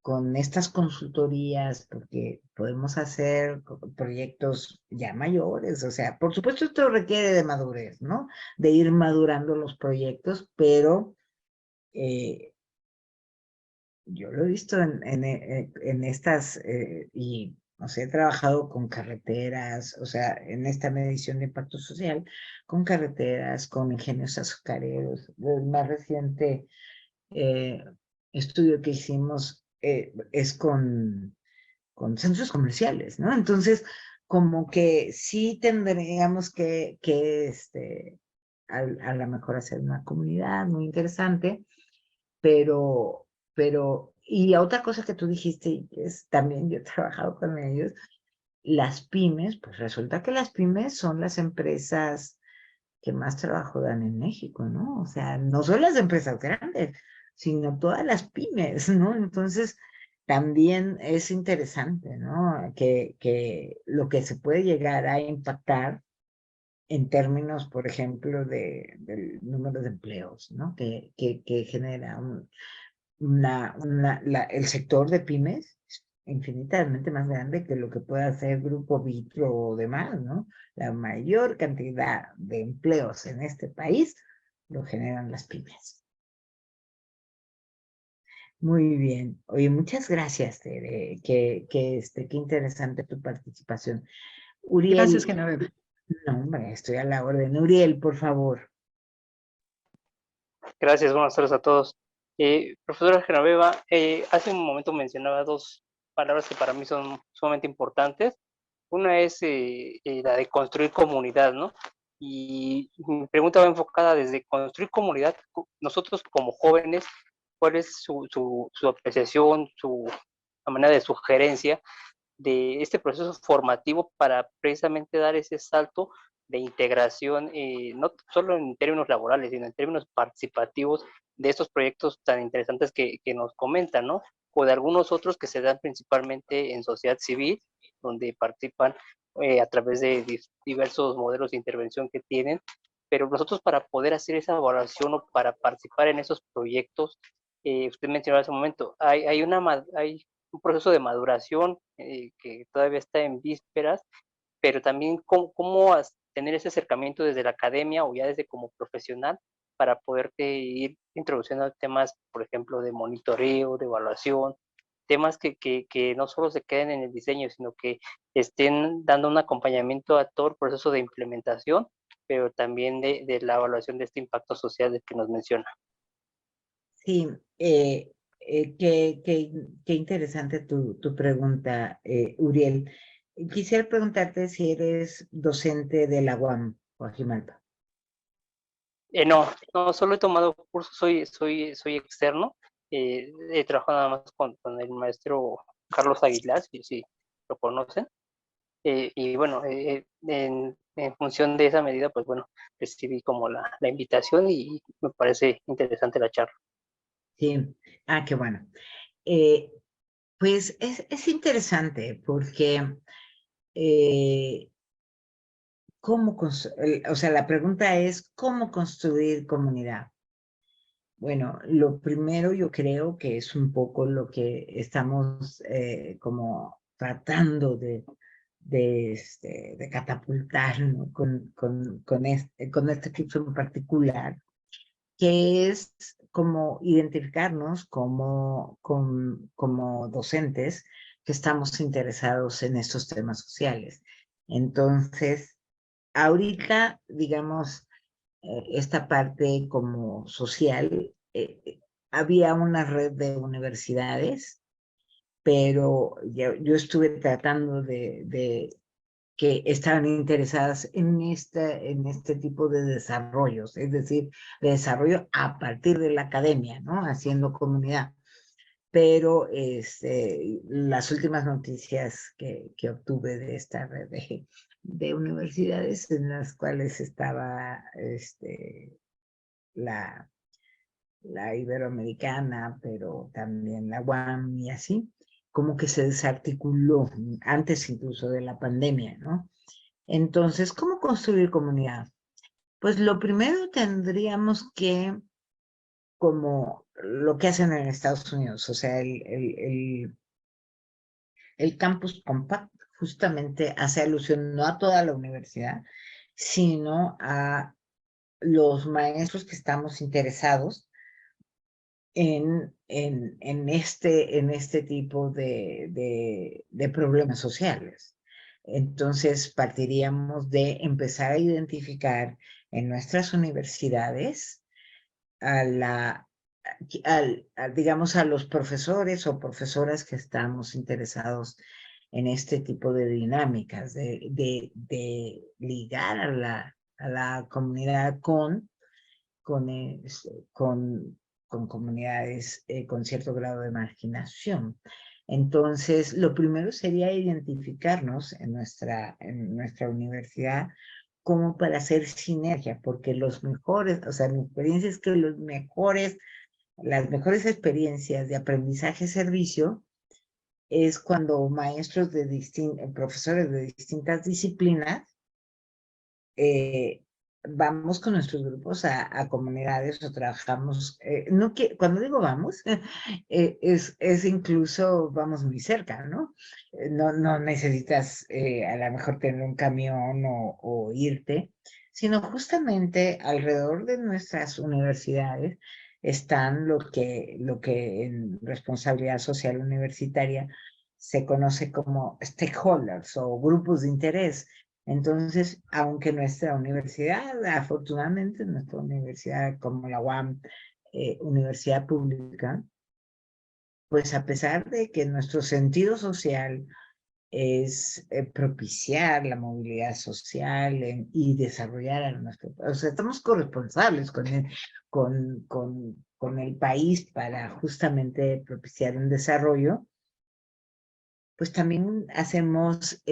con estas consultorías, porque podemos hacer proyectos ya mayores, o sea, por supuesto esto requiere de madurez, ¿no? De ir madurando los proyectos, pero yo lo he visto en estas, y o sea, he trabajado con carreteras, o sea, en esta medición de impacto social, con carreteras, con ingenios azucareros. El más reciente eh, estudio que hicimos es con centros comerciales, ¿no? Entonces, como que sí tendríamos a lo mejor hacer una comunidad muy interesante, pero, y otra cosa que tú dijiste, y que es también yo he trabajado con ellos, las pymes, pues resulta que las pymes son las empresas que más trabajo dan en México, ¿no? O sea, no son las empresas grandes, sino todas las pymes, ¿no? Entonces, también es interesante, ¿no? Que lo que se puede llegar a impactar en términos, por ejemplo, del número de empleos, ¿no? Que genera el sector de pymes es infinitamente más grande que lo que puede hacer Grupo Vitro o demás, ¿no? La mayor cantidad de empleos en este país lo generan las pymes. Muy bien. Oye, muchas gracias, Tere. Qué interesante tu participación. Gracias, Uriel, Genoveva. no, hombre, estoy a la orden. Uriel, por favor. Gracias, buenas tardes a todos. Profesora Genoveva, hace un momento mencionaba dos palabras que para mí son sumamente importantes. Una es la de construir comunidad, ¿no? Y mi pregunta va enfocada desde construir comunidad, nosotros como jóvenes, ¿cuál es su apreciación, la manera de sugerencia de este proceso formativo para precisamente dar ese salto de integración, no solo en términos laborales, sino en términos participativos de estos proyectos tan interesantes que nos comentan, ¿no? O de algunos otros que se dan principalmente en sociedad civil, donde participan a través de diversos modelos de intervención que tienen, pero nosotros para poder hacer esa evaluación o para participar en esos proyectos, usted mencionaba hace un momento, hay un proceso de maduración que todavía está en vísperas, pero también cómo tener ese acercamiento desde la academia o ya desde como profesional para poderte ir introduciendo temas, por ejemplo, de monitoreo, de evaluación, temas que no solo se queden en el diseño, sino que estén dando un acompañamiento a todo el proceso de implementación, pero también de la evaluación de este impacto social del que nos menciona. Sí, qué interesante tu pregunta, Uriel. Quisiera preguntarte si eres docente de la UAM, Coajimalpa. No, solo he tomado cursos, soy externo. He trabajado nada más con el maestro Carlos Aguilar, si lo conocen. Y bueno, en función de esa medida, pues bueno, recibí como la invitación y me parece interesante la charla. Sí, qué bueno. Pues es interesante porque o sea, la pregunta es, ¿cómo construir comunidad? Bueno, lo primero yo creo que es un poco lo que estamos como tratando de catapultar, ¿no? con este curso en particular, que es como identificarnos como docentes que estamos interesados en estos temas sociales. Entonces, ahorita, digamos, esta parte como social, había una red de universidades, pero yo estuve tratando de que estaban interesadas en este tipo de desarrollos, es decir, de desarrollo a partir de la academia, ¿no? Haciendo comunidad. Pero las últimas noticias que obtuve de esta red de universidades en las cuales estaba la Iberoamericana, pero también la UAM y así, como que se desarticuló antes incluso de la pandemia, ¿no? Entonces, ¿cómo construir comunidad? Pues lo primero tendríamos que como lo que hacen en Estados Unidos, o sea, el campus compact justamente hace alusión no a toda la universidad, sino a los maestros que estamos interesados en este tipo de problemas sociales. Entonces, partiríamos de empezar a identificar en nuestras universidades digamos, a los profesores o profesoras que estamos interesados en este tipo de dinámicas, de ligar a la comunidad con comunidades con cierto grado de marginación. Entonces, lo primero sería identificarnos en nuestra universidad como para hacer sinergia, porque los mejores, o sea, mi experiencia es que las mejores experiencias de aprendizaje-servicio es cuando maestros profesores de distintas disciplinas vamos con nuestros grupos a comunidades o trabajamos, cuando digo vamos, es incluso vamos muy cerca, ¿no? No necesitas a lo mejor tener un camión o irte, sino justamente alrededor de nuestras universidades están lo que en responsabilidad social universitaria se conoce como stakeholders o grupos de interés. Entonces, aunque nuestra universidad, afortunadamente, nuestra universidad como la UAM, universidad pública, pues a pesar de que nuestro sentido social es propiciar la movilidad social y desarrollar a nuestro país, o sea, estamos corresponsables con el país para justamente propiciar un desarrollo, pues también hacemos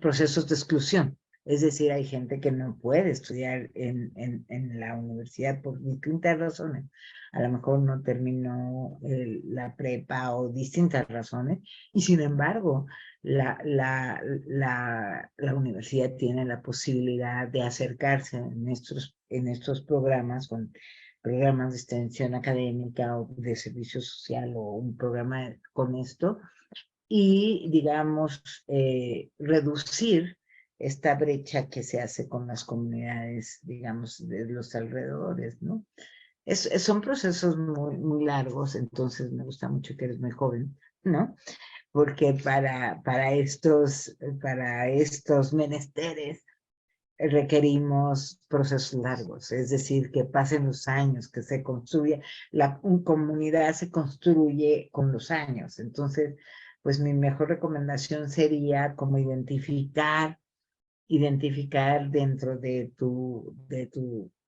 procesos de exclusión. Es decir, hay gente que no puede estudiar en la universidad por distintas razones. A lo mejor no terminó la prepa o distintas razones. Y sin embargo, la universidad tiene la posibilidad de acercarse en estos programas, con programas de extensión académica o de servicio social o un programa con esto, y, digamos, reducir esta brecha que se hace con las comunidades, digamos, de los alrededores, ¿no? Son procesos muy largos, entonces me gusta mucho que eres muy joven, ¿no? Porque para estos menesteres requerimos procesos largos, es decir, que pasen los años, que se construya, la comunidad se construye con los años. Entonces, pues mi mejor recomendación sería como identificar dentro de tu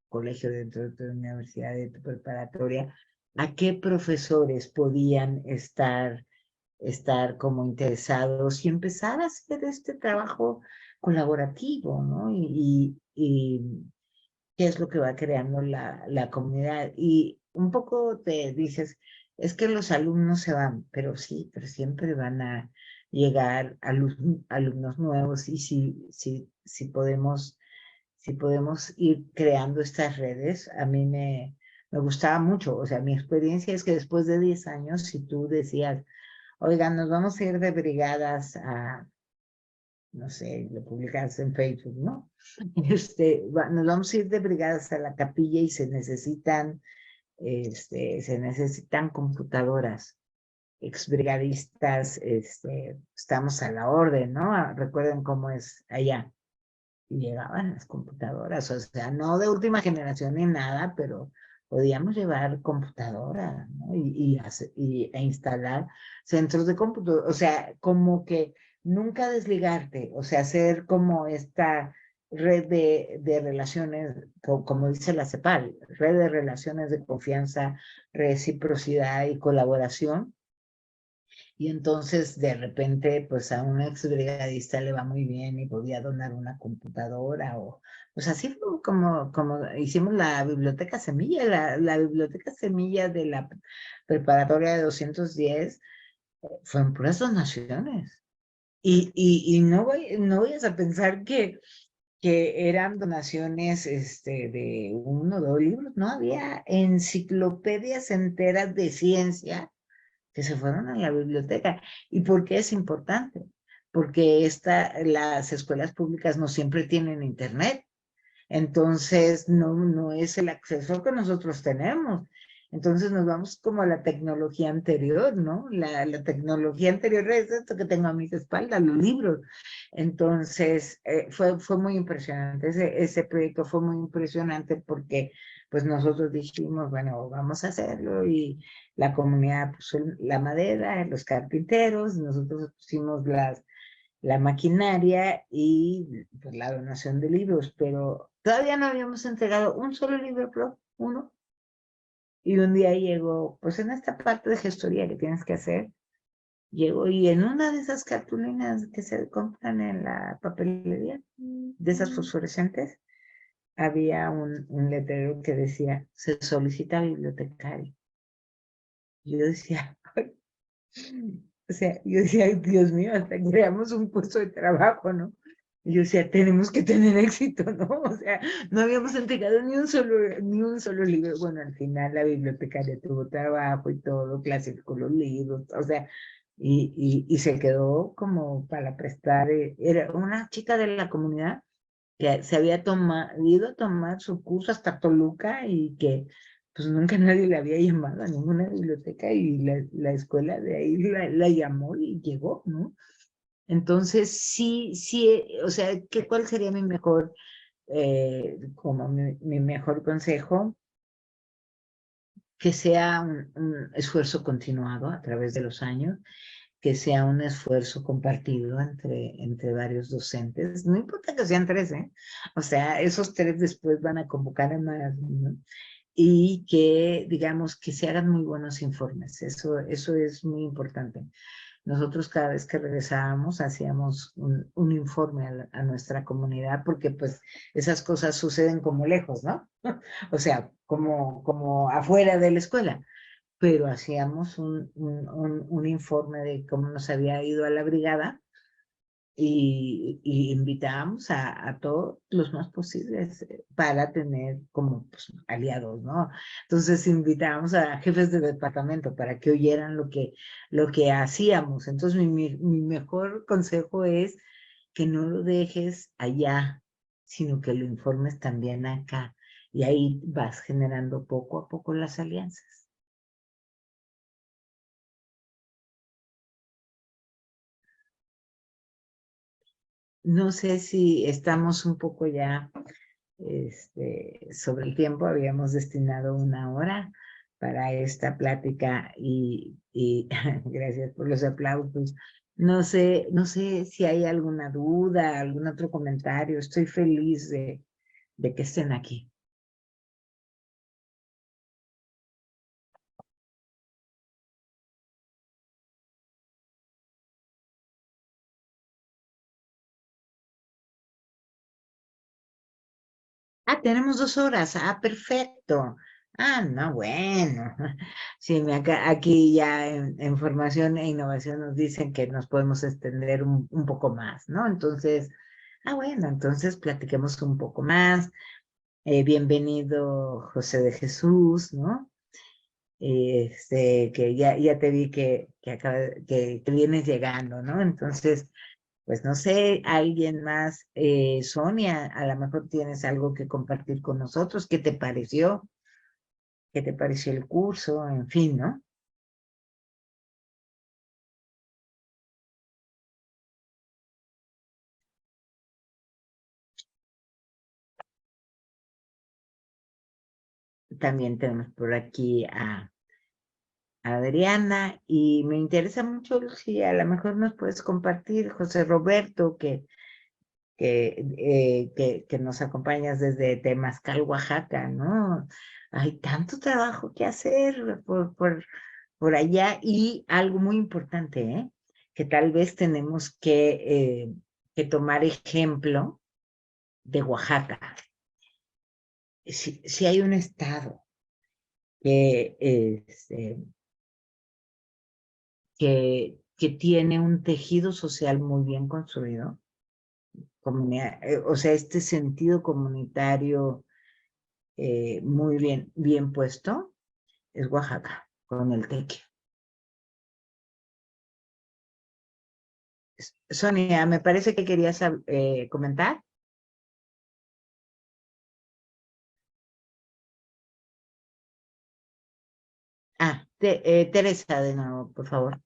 colegio, dentro de tu universidad, de tu preparatoria, a qué profesores podían estar como interesados y empezar a hacer este trabajo colaborativo, ¿no? Y qué es lo que va creando la comunidad. Y un poco te dices, es que los alumnos se van, pero sí, pero siempre van a llegar alumnos nuevos y si podemos ir creando estas redes, a mí me gustaba mucho. O sea, mi experiencia es que después de 10 años, si tú decías, oigan, nos vamos a ir de brigadas no sé, lo publicas en Facebook, ¿no? Nos vamos a ir de brigadas a la capilla y se necesitan computadoras. Exbrigadistas, estamos a la orden, ¿no? Recuerden cómo es allá. Y llegaban las computadoras, o sea, no de última generación ni nada, pero podíamos llevar computadoras, ¿no? E instalar centros de cómputo, o sea, como que nunca desligarte, o sea, hacer como esta red de relaciones, como dice la CEPAL, red de relaciones de confianza, reciprocidad y colaboración. Y entonces, de repente, pues a un ex brigadista le va muy bien y podía donar una computadora o... Pues así fue como hicimos la biblioteca semilla, la biblioteca semilla de la preparatoria de 210, fueron puras donaciones. Y no vayas a pensar que que eran donaciones de 1 o 2 libros, no había enciclopedias enteras de ciencia que se fueron a la biblioteca. ¿Y por qué es importante? Porque las escuelas públicas no siempre tienen internet. Entonces, no es el acceso que nosotros tenemos. Entonces nos vamos como a la tecnología anterior, ¿no? La tecnología anterior es esto que tengo a mis espaldas, los libros. Entonces, fue muy impresionante. Ese proyecto fue muy impresionante porque pues nosotros dijimos, bueno, vamos a hacerlo y la comunidad puso la madera, los carpinteros, nosotros pusimos la maquinaria y pues, la donación de libros, pero todavía no habíamos entregado un solo libro, uno. Y un día llegó, pues en esta parte de gestoría que tienes que hacer, llegó y en una de esas cartulinas que se compran en la papelería, de esas fosforescentes, había un letrero que decía, se solicita bibliotecario. Yo decía, o sea, yo decía, "Ay, Dios mío, hasta creamos un puesto de trabajo, ¿no?" Y yo decía, tenemos que tener éxito, ¿no? O sea, no habíamos entregado ni un solo libro. Bueno, al final la bibliotecaria tuvo trabajo y todo, clasificó los libros, o sea, y se quedó como para prestar. Era una chica de la comunidad que se había ido a tomar su curso hasta Toluca y que pues nunca nadie le había llamado a ninguna biblioteca y la escuela de ahí la llamó y llegó, ¿no? Entonces, sí, o sea, ¿cuál sería mi mejor, como mi mejor consejo? Que sea un esfuerzo continuado a través de los años, que sea un esfuerzo compartido entre varios docentes, no importa que sean 3, ¿eh? O sea, esos 3 después van a convocar a más, ¿no? Y que, digamos, que se hagan muy buenos informes, eso es muy importante. Nosotros cada vez que regresábamos hacíamos un informe a nuestra comunidad porque pues esas cosas suceden como lejos, ¿no? O sea, como afuera de la escuela, pero hacíamos un informe de cómo nos había ido a la brigada y invitábamos a todos los más posibles para tener como pues, aliados, ¿no? Entonces invitábamos a jefes de departamento para que oyeran lo que hacíamos. Entonces mi mejor consejo es que no lo dejes allá, sino que lo informes también acá. Y ahí vas generando poco a poco las alianzas. No sé si estamos un poco ya sobre el tiempo, habíamos destinado 1 hora para esta plática y gracias por los aplausos. No sé si hay alguna duda, algún otro comentario. Estoy feliz de que estén aquí. Ah, tenemos 2 horas. Ah, perfecto. Ah, no, bueno. Sí, aquí ya en formación e innovación nos dicen que nos podemos extender un poco más, ¿no? Entonces, bueno, entonces platiquemos un poco más. Bienvenido, José de Jesús, ¿no? Que ya te vi que vienes llegando, ¿no? Entonces, pues no sé, alguien más, Sonia, a lo mejor tienes algo que compartir con nosotros. ¿Qué te pareció? ¿Qué te pareció el curso? En fin, ¿no? También tenemos por aquí a Adriana y me interesa mucho si a lo mejor nos puedes compartir, José Roberto, que nos acompañas desde Temazcal, Oaxaca, ¿no? Hay tanto trabajo que hacer por allá y algo muy importante, ¿eh? Que tal vez tenemos que tomar ejemplo de Oaxaca. Si hay un estado que, que tiene un tejido social muy bien construido, comunidad, o sea, este sentido comunitario muy bien puesto, es Oaxaca, con el tequio. Sonia, me parece que querías comentar. Teresa, de nuevo, por favor.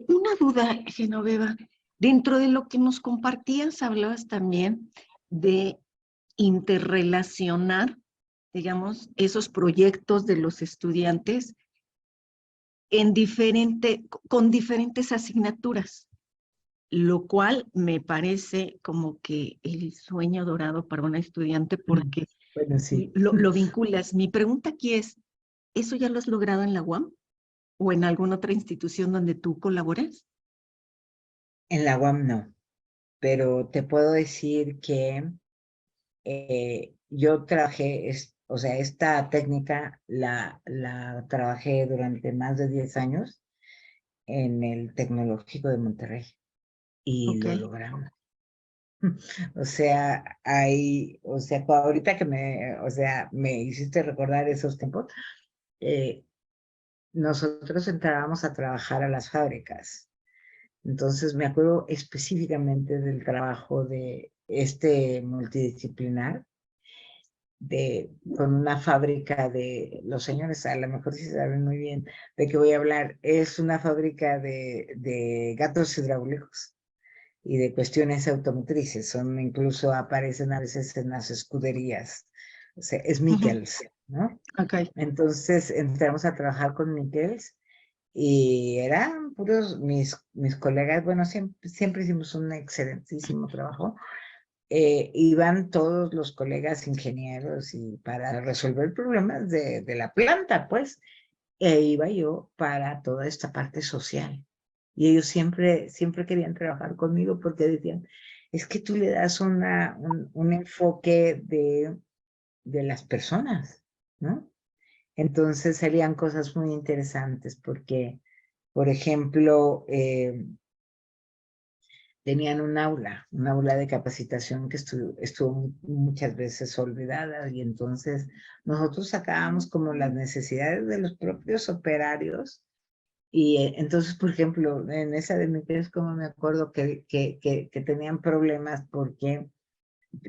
Una duda, Genoveva. Dentro de lo que nos compartías, hablabas también de interrelacionar, digamos, esos proyectos de los estudiantes en con diferentes asignaturas, lo cual me parece como que el sueño dorado para una estudiante porque Bueno, sí. lo vinculas. Mi pregunta aquí es, ¿eso ya lo has logrado en la UAM o en alguna otra institución donde tú colabores? En la UAM no, pero te puedo decir que yo trabajé, o sea, esta técnica la trabajé durante más de 10 años en el Tecnológico de Monterrey y Ok. lo logramos. O sea, ahorita que me hiciste recordar esos tiempos, nosotros entrábamos a trabajar a las fábricas. Entonces me acuerdo específicamente del trabajo de este multidisciplinar, con una fábrica de, los señores a lo mejor sí saben muy bien de qué voy a hablar, es una fábrica de gatos hidráulicos y de cuestiones automotrices, incluso aparecen a veces en las escuderías, o sea, es Mikkels, ¿no? Ok. Entonces entramos a trabajar con Mikkels y eran puros mis colegas, bueno, siempre hicimos un excelentísimo trabajo. Iban todos los colegas ingenieros y para resolver problemas de la planta, pues, iba yo para toda esta parte social. Y ellos siempre querían trabajar conmigo porque decían, es que tú le das un enfoque de las personas, ¿no? Entonces salían cosas muy interesantes porque, por ejemplo, tenían un aula de capacitación que estuvo muchas veces olvidada y entonces nosotros sacábamos como las necesidades de los propios operarios y entonces, por ejemplo, en esa de mi es como me acuerdo que tenían problemas porque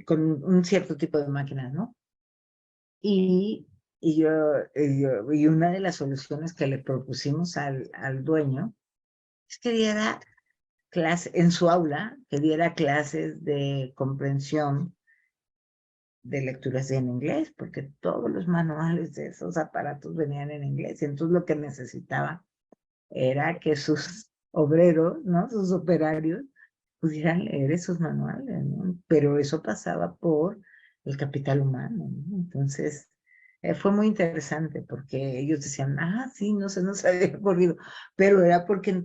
con un cierto tipo de máquinas, ¿no? Y, y una de las soluciones que le propusimos al dueño es que diera en su aula, que diera clases de comprensión de lecturas en inglés, porque todos los manuales de esos aparatos venían en inglés, y entonces lo que necesitaba era que sus obreros, ¿no? Sus operarios pudieran leer esos manuales, ¿no? Pero eso pasaba por el capital humano, ¿no? Entonces, fue muy interesante porque ellos decían, sí, no se nos había ocurrido, pero era porque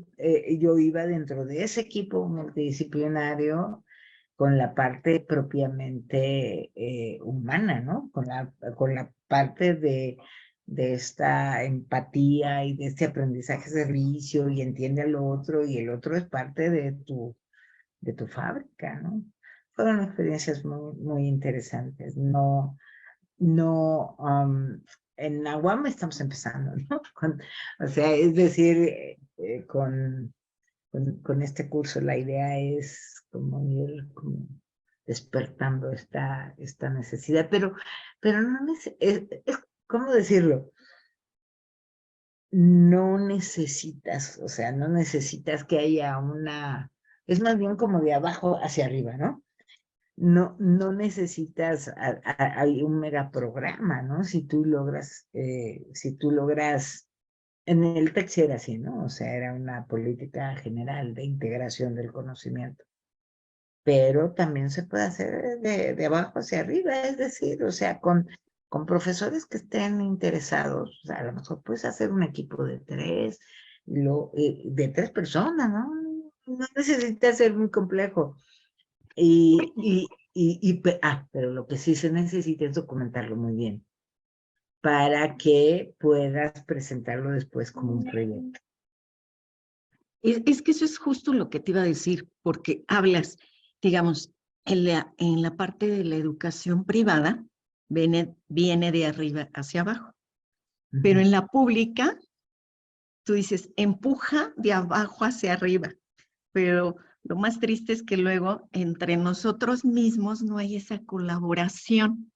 yo iba dentro de ese equipo multidisciplinario con la parte propiamente humana, ¿no? Con la parte de esta empatía y de este aprendizaje servicio y entiende al otro y el otro es parte de tu fábrica, ¿no? Fueron experiencias muy interesantes. En la UAM estamos empezando, ¿no? O sea, es decir, con este curso la idea es como ir como despertando esta necesidad, pero no ¿cómo decirlo? No necesitas, o sea, no necesitas que haya es más bien como de abajo hacia arriba, ¿no? No necesitas hay un megaprograma, ¿no? Si tú logras, en el TEC era así, ¿no? O sea, era una política general de integración del conocimiento, pero también se puede hacer de abajo hacia arriba, es decir, o sea, con profesores que estén interesados, o sea, a lo mejor puedes hacer un equipo de de tres personas, ¿no? No necesita ser muy complejo. Pero lo que sí se necesita es documentarlo muy bien para que puedas presentarlo después como un proyecto. Es que eso es justo lo que te iba a decir, porque hablas, digamos, en la parte de la educación privada, viene de arriba hacia abajo, pero en la pública, tú dices, empuja de abajo hacia arriba, pero lo más triste es que luego entre nosotros mismos no hay esa colaboración.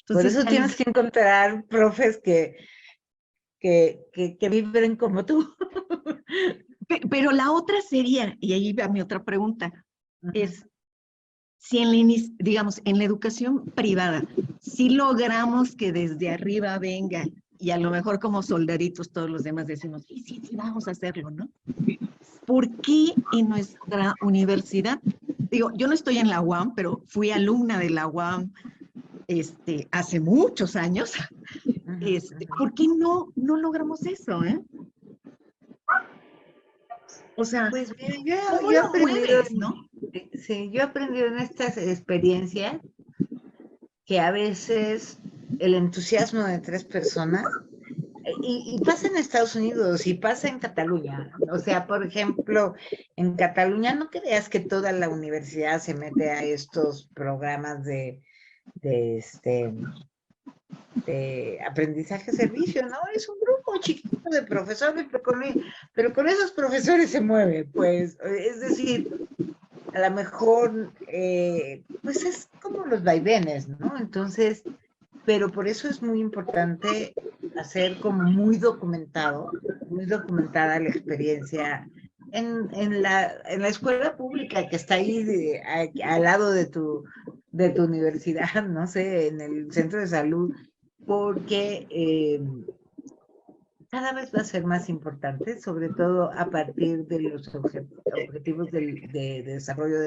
Por Entonces, eso tienes que encontrar profes que vibren como tú. pero la otra sería, y ahí va mi otra pregunta, es si digamos, en la educación privada, si logramos que desde arriba venga, y a lo mejor como soldaditos todos los demás decimos, sí, sí, sí, vamos a hacerlo, ¿no? ¿Por qué en nuestra universidad, digo, yo no estoy en la UAM, pero fui alumna de la UAM hace muchos años, ¿por qué no logramos eso, eh? O sea, Pues mira, ¿cómo yo he lo aprendido, mueves, no? sí, yo he aprendido en estas experiencias que a veces el entusiasmo de 3 personas, y pasa en Estados Unidos y pasa en Cataluña. O sea, por ejemplo, en Cataluña no creas que toda la universidad se mete a estos programas de aprendizaje-servicio, ¿no? Es un grupo chiquito de profesores, pero con esos profesores se mueve, pues, es decir, a lo mejor, pues es como los vaivenes, ¿no? Entonces, pero por eso es muy importante hacer como muy documentada la experiencia en la escuela pública que está ahí al lado de tu universidad, no sé, en el centro de salud, porque cada vez va a ser más importante, sobre todo a partir de los objetivos de desarrollo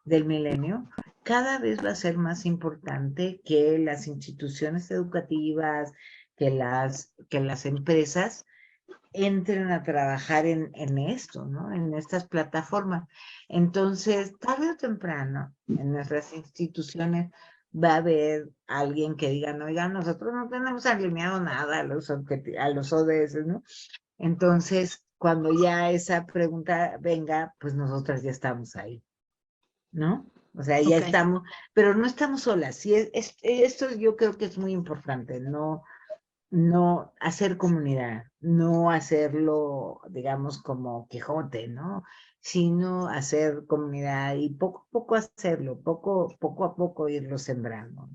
del milenio, cada vez va a ser más importante que las instituciones educativas, que las empresas entren a trabajar en esto, ¿no? En estas plataformas. Entonces, tarde o temprano, en nuestras instituciones va a haber alguien que diga, no, oiga, nosotros no tenemos alineado nada a los ODS, ¿no? Entonces, cuando ya esa pregunta venga, pues nosotras ya estamos ahí, ¿no? O sea, ya estamos, pero no estamos solas. Sí, esto yo creo que es muy importante, no hacer comunidad, no hacerlo, digamos, como Quijote, ¿no? Sino hacer comunidad y poco a poco hacerlo, poco a poco irlo sembrando.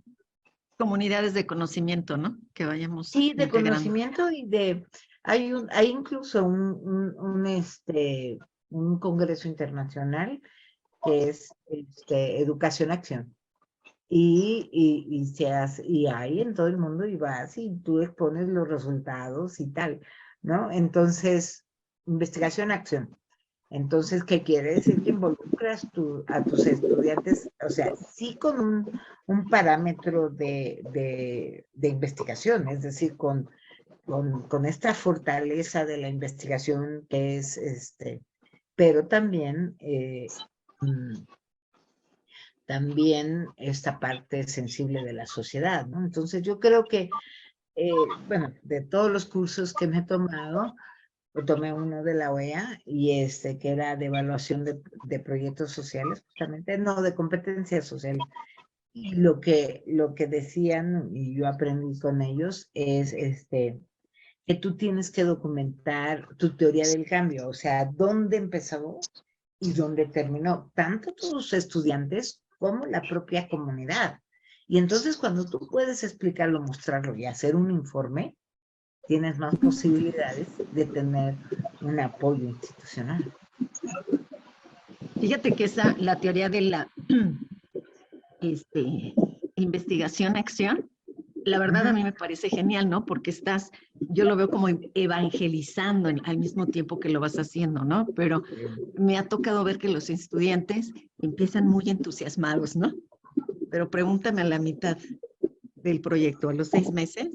Comunidades de conocimiento, ¿no? Que vayamos Sí, de integrando. conocimiento hay incluso un congreso internacional que es Educación Acción. Y hay en todo el mundo y vas y tú expones los resultados y tal, ¿no? Entonces, investigación, acción. Entonces, ¿qué quiere decir? Que involucras a tus estudiantes, o sea, sí con un parámetro de investigación, es decir, con esta fortaleza de la investigación que es, pero también también esta parte sensible de la sociedad, ¿no? Entonces yo creo que, bueno, de todos los cursos que me he tomado, tomé uno de la OEA y que era de evaluación de proyectos sociales, justamente, no, de competencias sociales. Y lo que decían, y yo aprendí con ellos, es que tú tienes que documentar tu teoría del cambio, o sea, dónde empezó y dónde terminó, tanto tus estudiantes como la propia comunidad. Y entonces cuando tú puedes explicarlo, mostrarlo y hacer un informe, tienes más posibilidades de tener un apoyo institucional. Fíjate que la teoría de la investigación-acción, la verdad a mí me parece genial, ¿no? Porque yo lo veo como evangelizando al mismo tiempo que lo vas haciendo, ¿no? Pero me ha tocado ver que los estudiantes empiezan muy entusiasmados, ¿no? Pero pregúntame a la mitad del proyecto, a los 6 meses,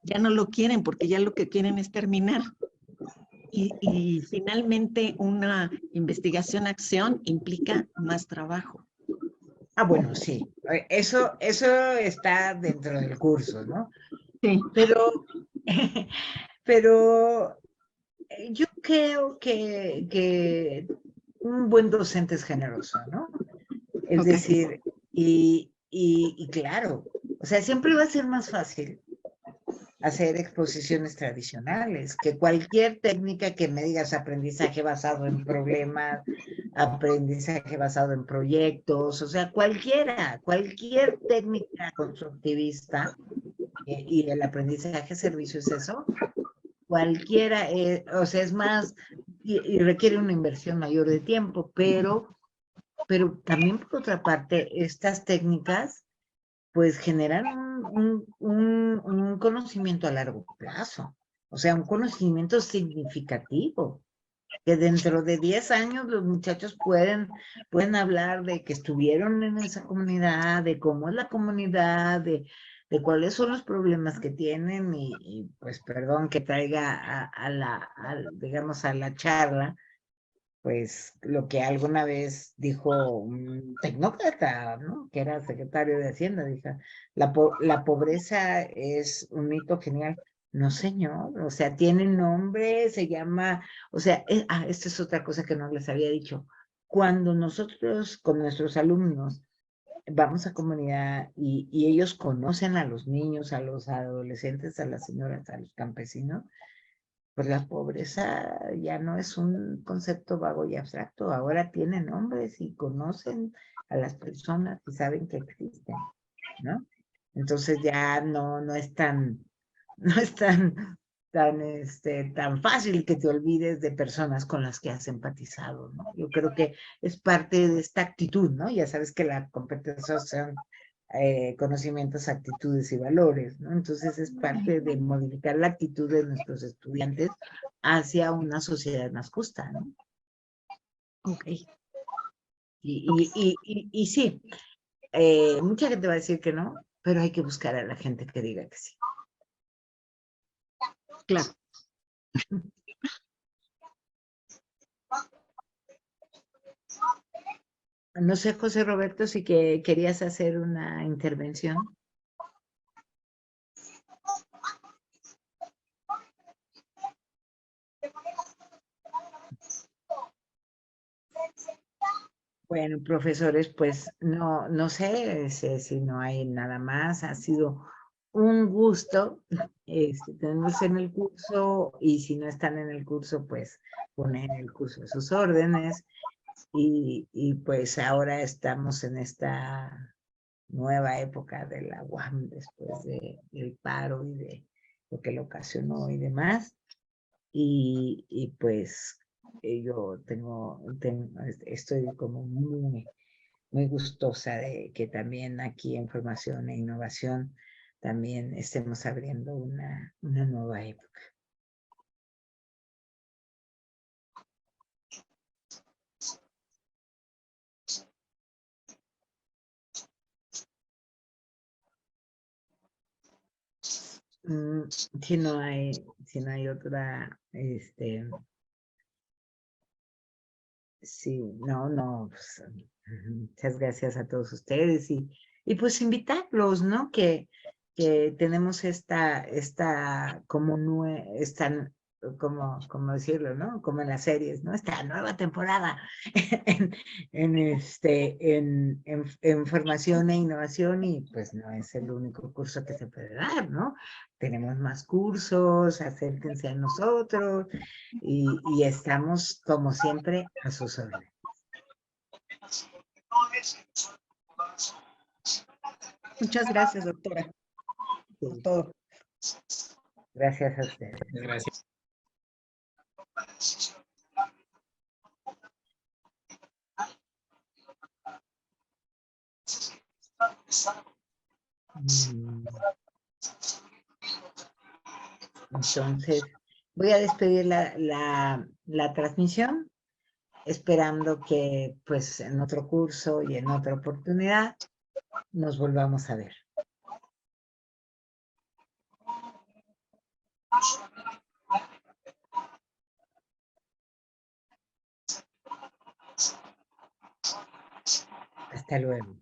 ya no lo quieren porque ya lo que quieren es terminar. Y finalmente una investigación-acción implica más trabajo. Ah, bueno, sí, eso está dentro del curso, ¿no? Sí. Pero yo creo que un buen docente es generoso, ¿no? Es Ok. decir, y claro, o sea, siempre va a ser más fácil hacer exposiciones tradicionales que cualquier técnica que me digas aprendizaje basado en problemas, aprendizaje basado en proyectos, o sea, cualquier técnica constructivista, y el aprendizaje servicio es eso, cualquiera, o sea, es más, y requiere una inversión mayor de tiempo, pero también por otra parte, estas técnicas pues generan un conocimiento a largo plazo, o sea, un conocimiento significativo, que dentro de 10 años los muchachos pueden hablar de que estuvieron en esa comunidad, de cómo es la comunidad, de cuáles son los problemas que tienen y pues perdón que traiga digamos, a la charla, pues lo que alguna vez dijo un tecnócrata, ¿no? Que era secretario de Hacienda, dijo, la pobreza es un mito genial. No, señor, o sea, tiene nombre, se llama, o sea, esta es otra cosa que no les había dicho. Cuando nosotros con nuestros alumnos vamos a comunidad y ellos conocen a los niños, a los adolescentes, a las señoras, a los campesinos, pues la pobreza ya no es un concepto vago y abstracto, ahora tienen nombres y conocen a las personas y saben que existen, ¿no? Entonces ya no es no es tan fácil que te olvides de personas con las que has empatizado, ¿no? Yo creo que es parte de esta actitud, ¿no? Ya sabes que la competencia son conocimientos, actitudes y valores, ¿no? Entonces es parte de modificar la actitud de nuestros estudiantes hacia una sociedad más justa, ¿no? Ok. Y sí, mucha gente va a decir que no, pero hay que buscar a la gente que diga que sí. Claro. No sé, José Roberto, si que querías hacer una intervención. Bueno, profesores, pues no sé si no hay nada más. Ha sido un gusto tenerlos en el curso y si no están en el curso, pues poner el curso a sus órdenes. Y pues ahora estamos en esta nueva época de la UAM después del paro y de lo que lo ocasionó y demás. Y pues yo estoy como muy gustosa de que también aquí en formación e innovación también estemos abriendo una nueva época. Si no hay otra, sí, no, pues, muchas gracias a todos ustedes y pues invitarlos, ¿no? Que tenemos como decirlo, ¿no? Como en las series, ¿no? Esta nueva temporada en formación e innovación y pues no es el único curso que se puede dar, ¿no? Tenemos más cursos, acérquense a nosotros y estamos como siempre a sus órdenes. Muchas gracias, doctora, por todo. Gracias a ustedes. Gracias. Entonces, voy a despedir la transmisión, esperando que pues en otro curso y en otra oportunidad nos volvamos a ver. Hasta luego.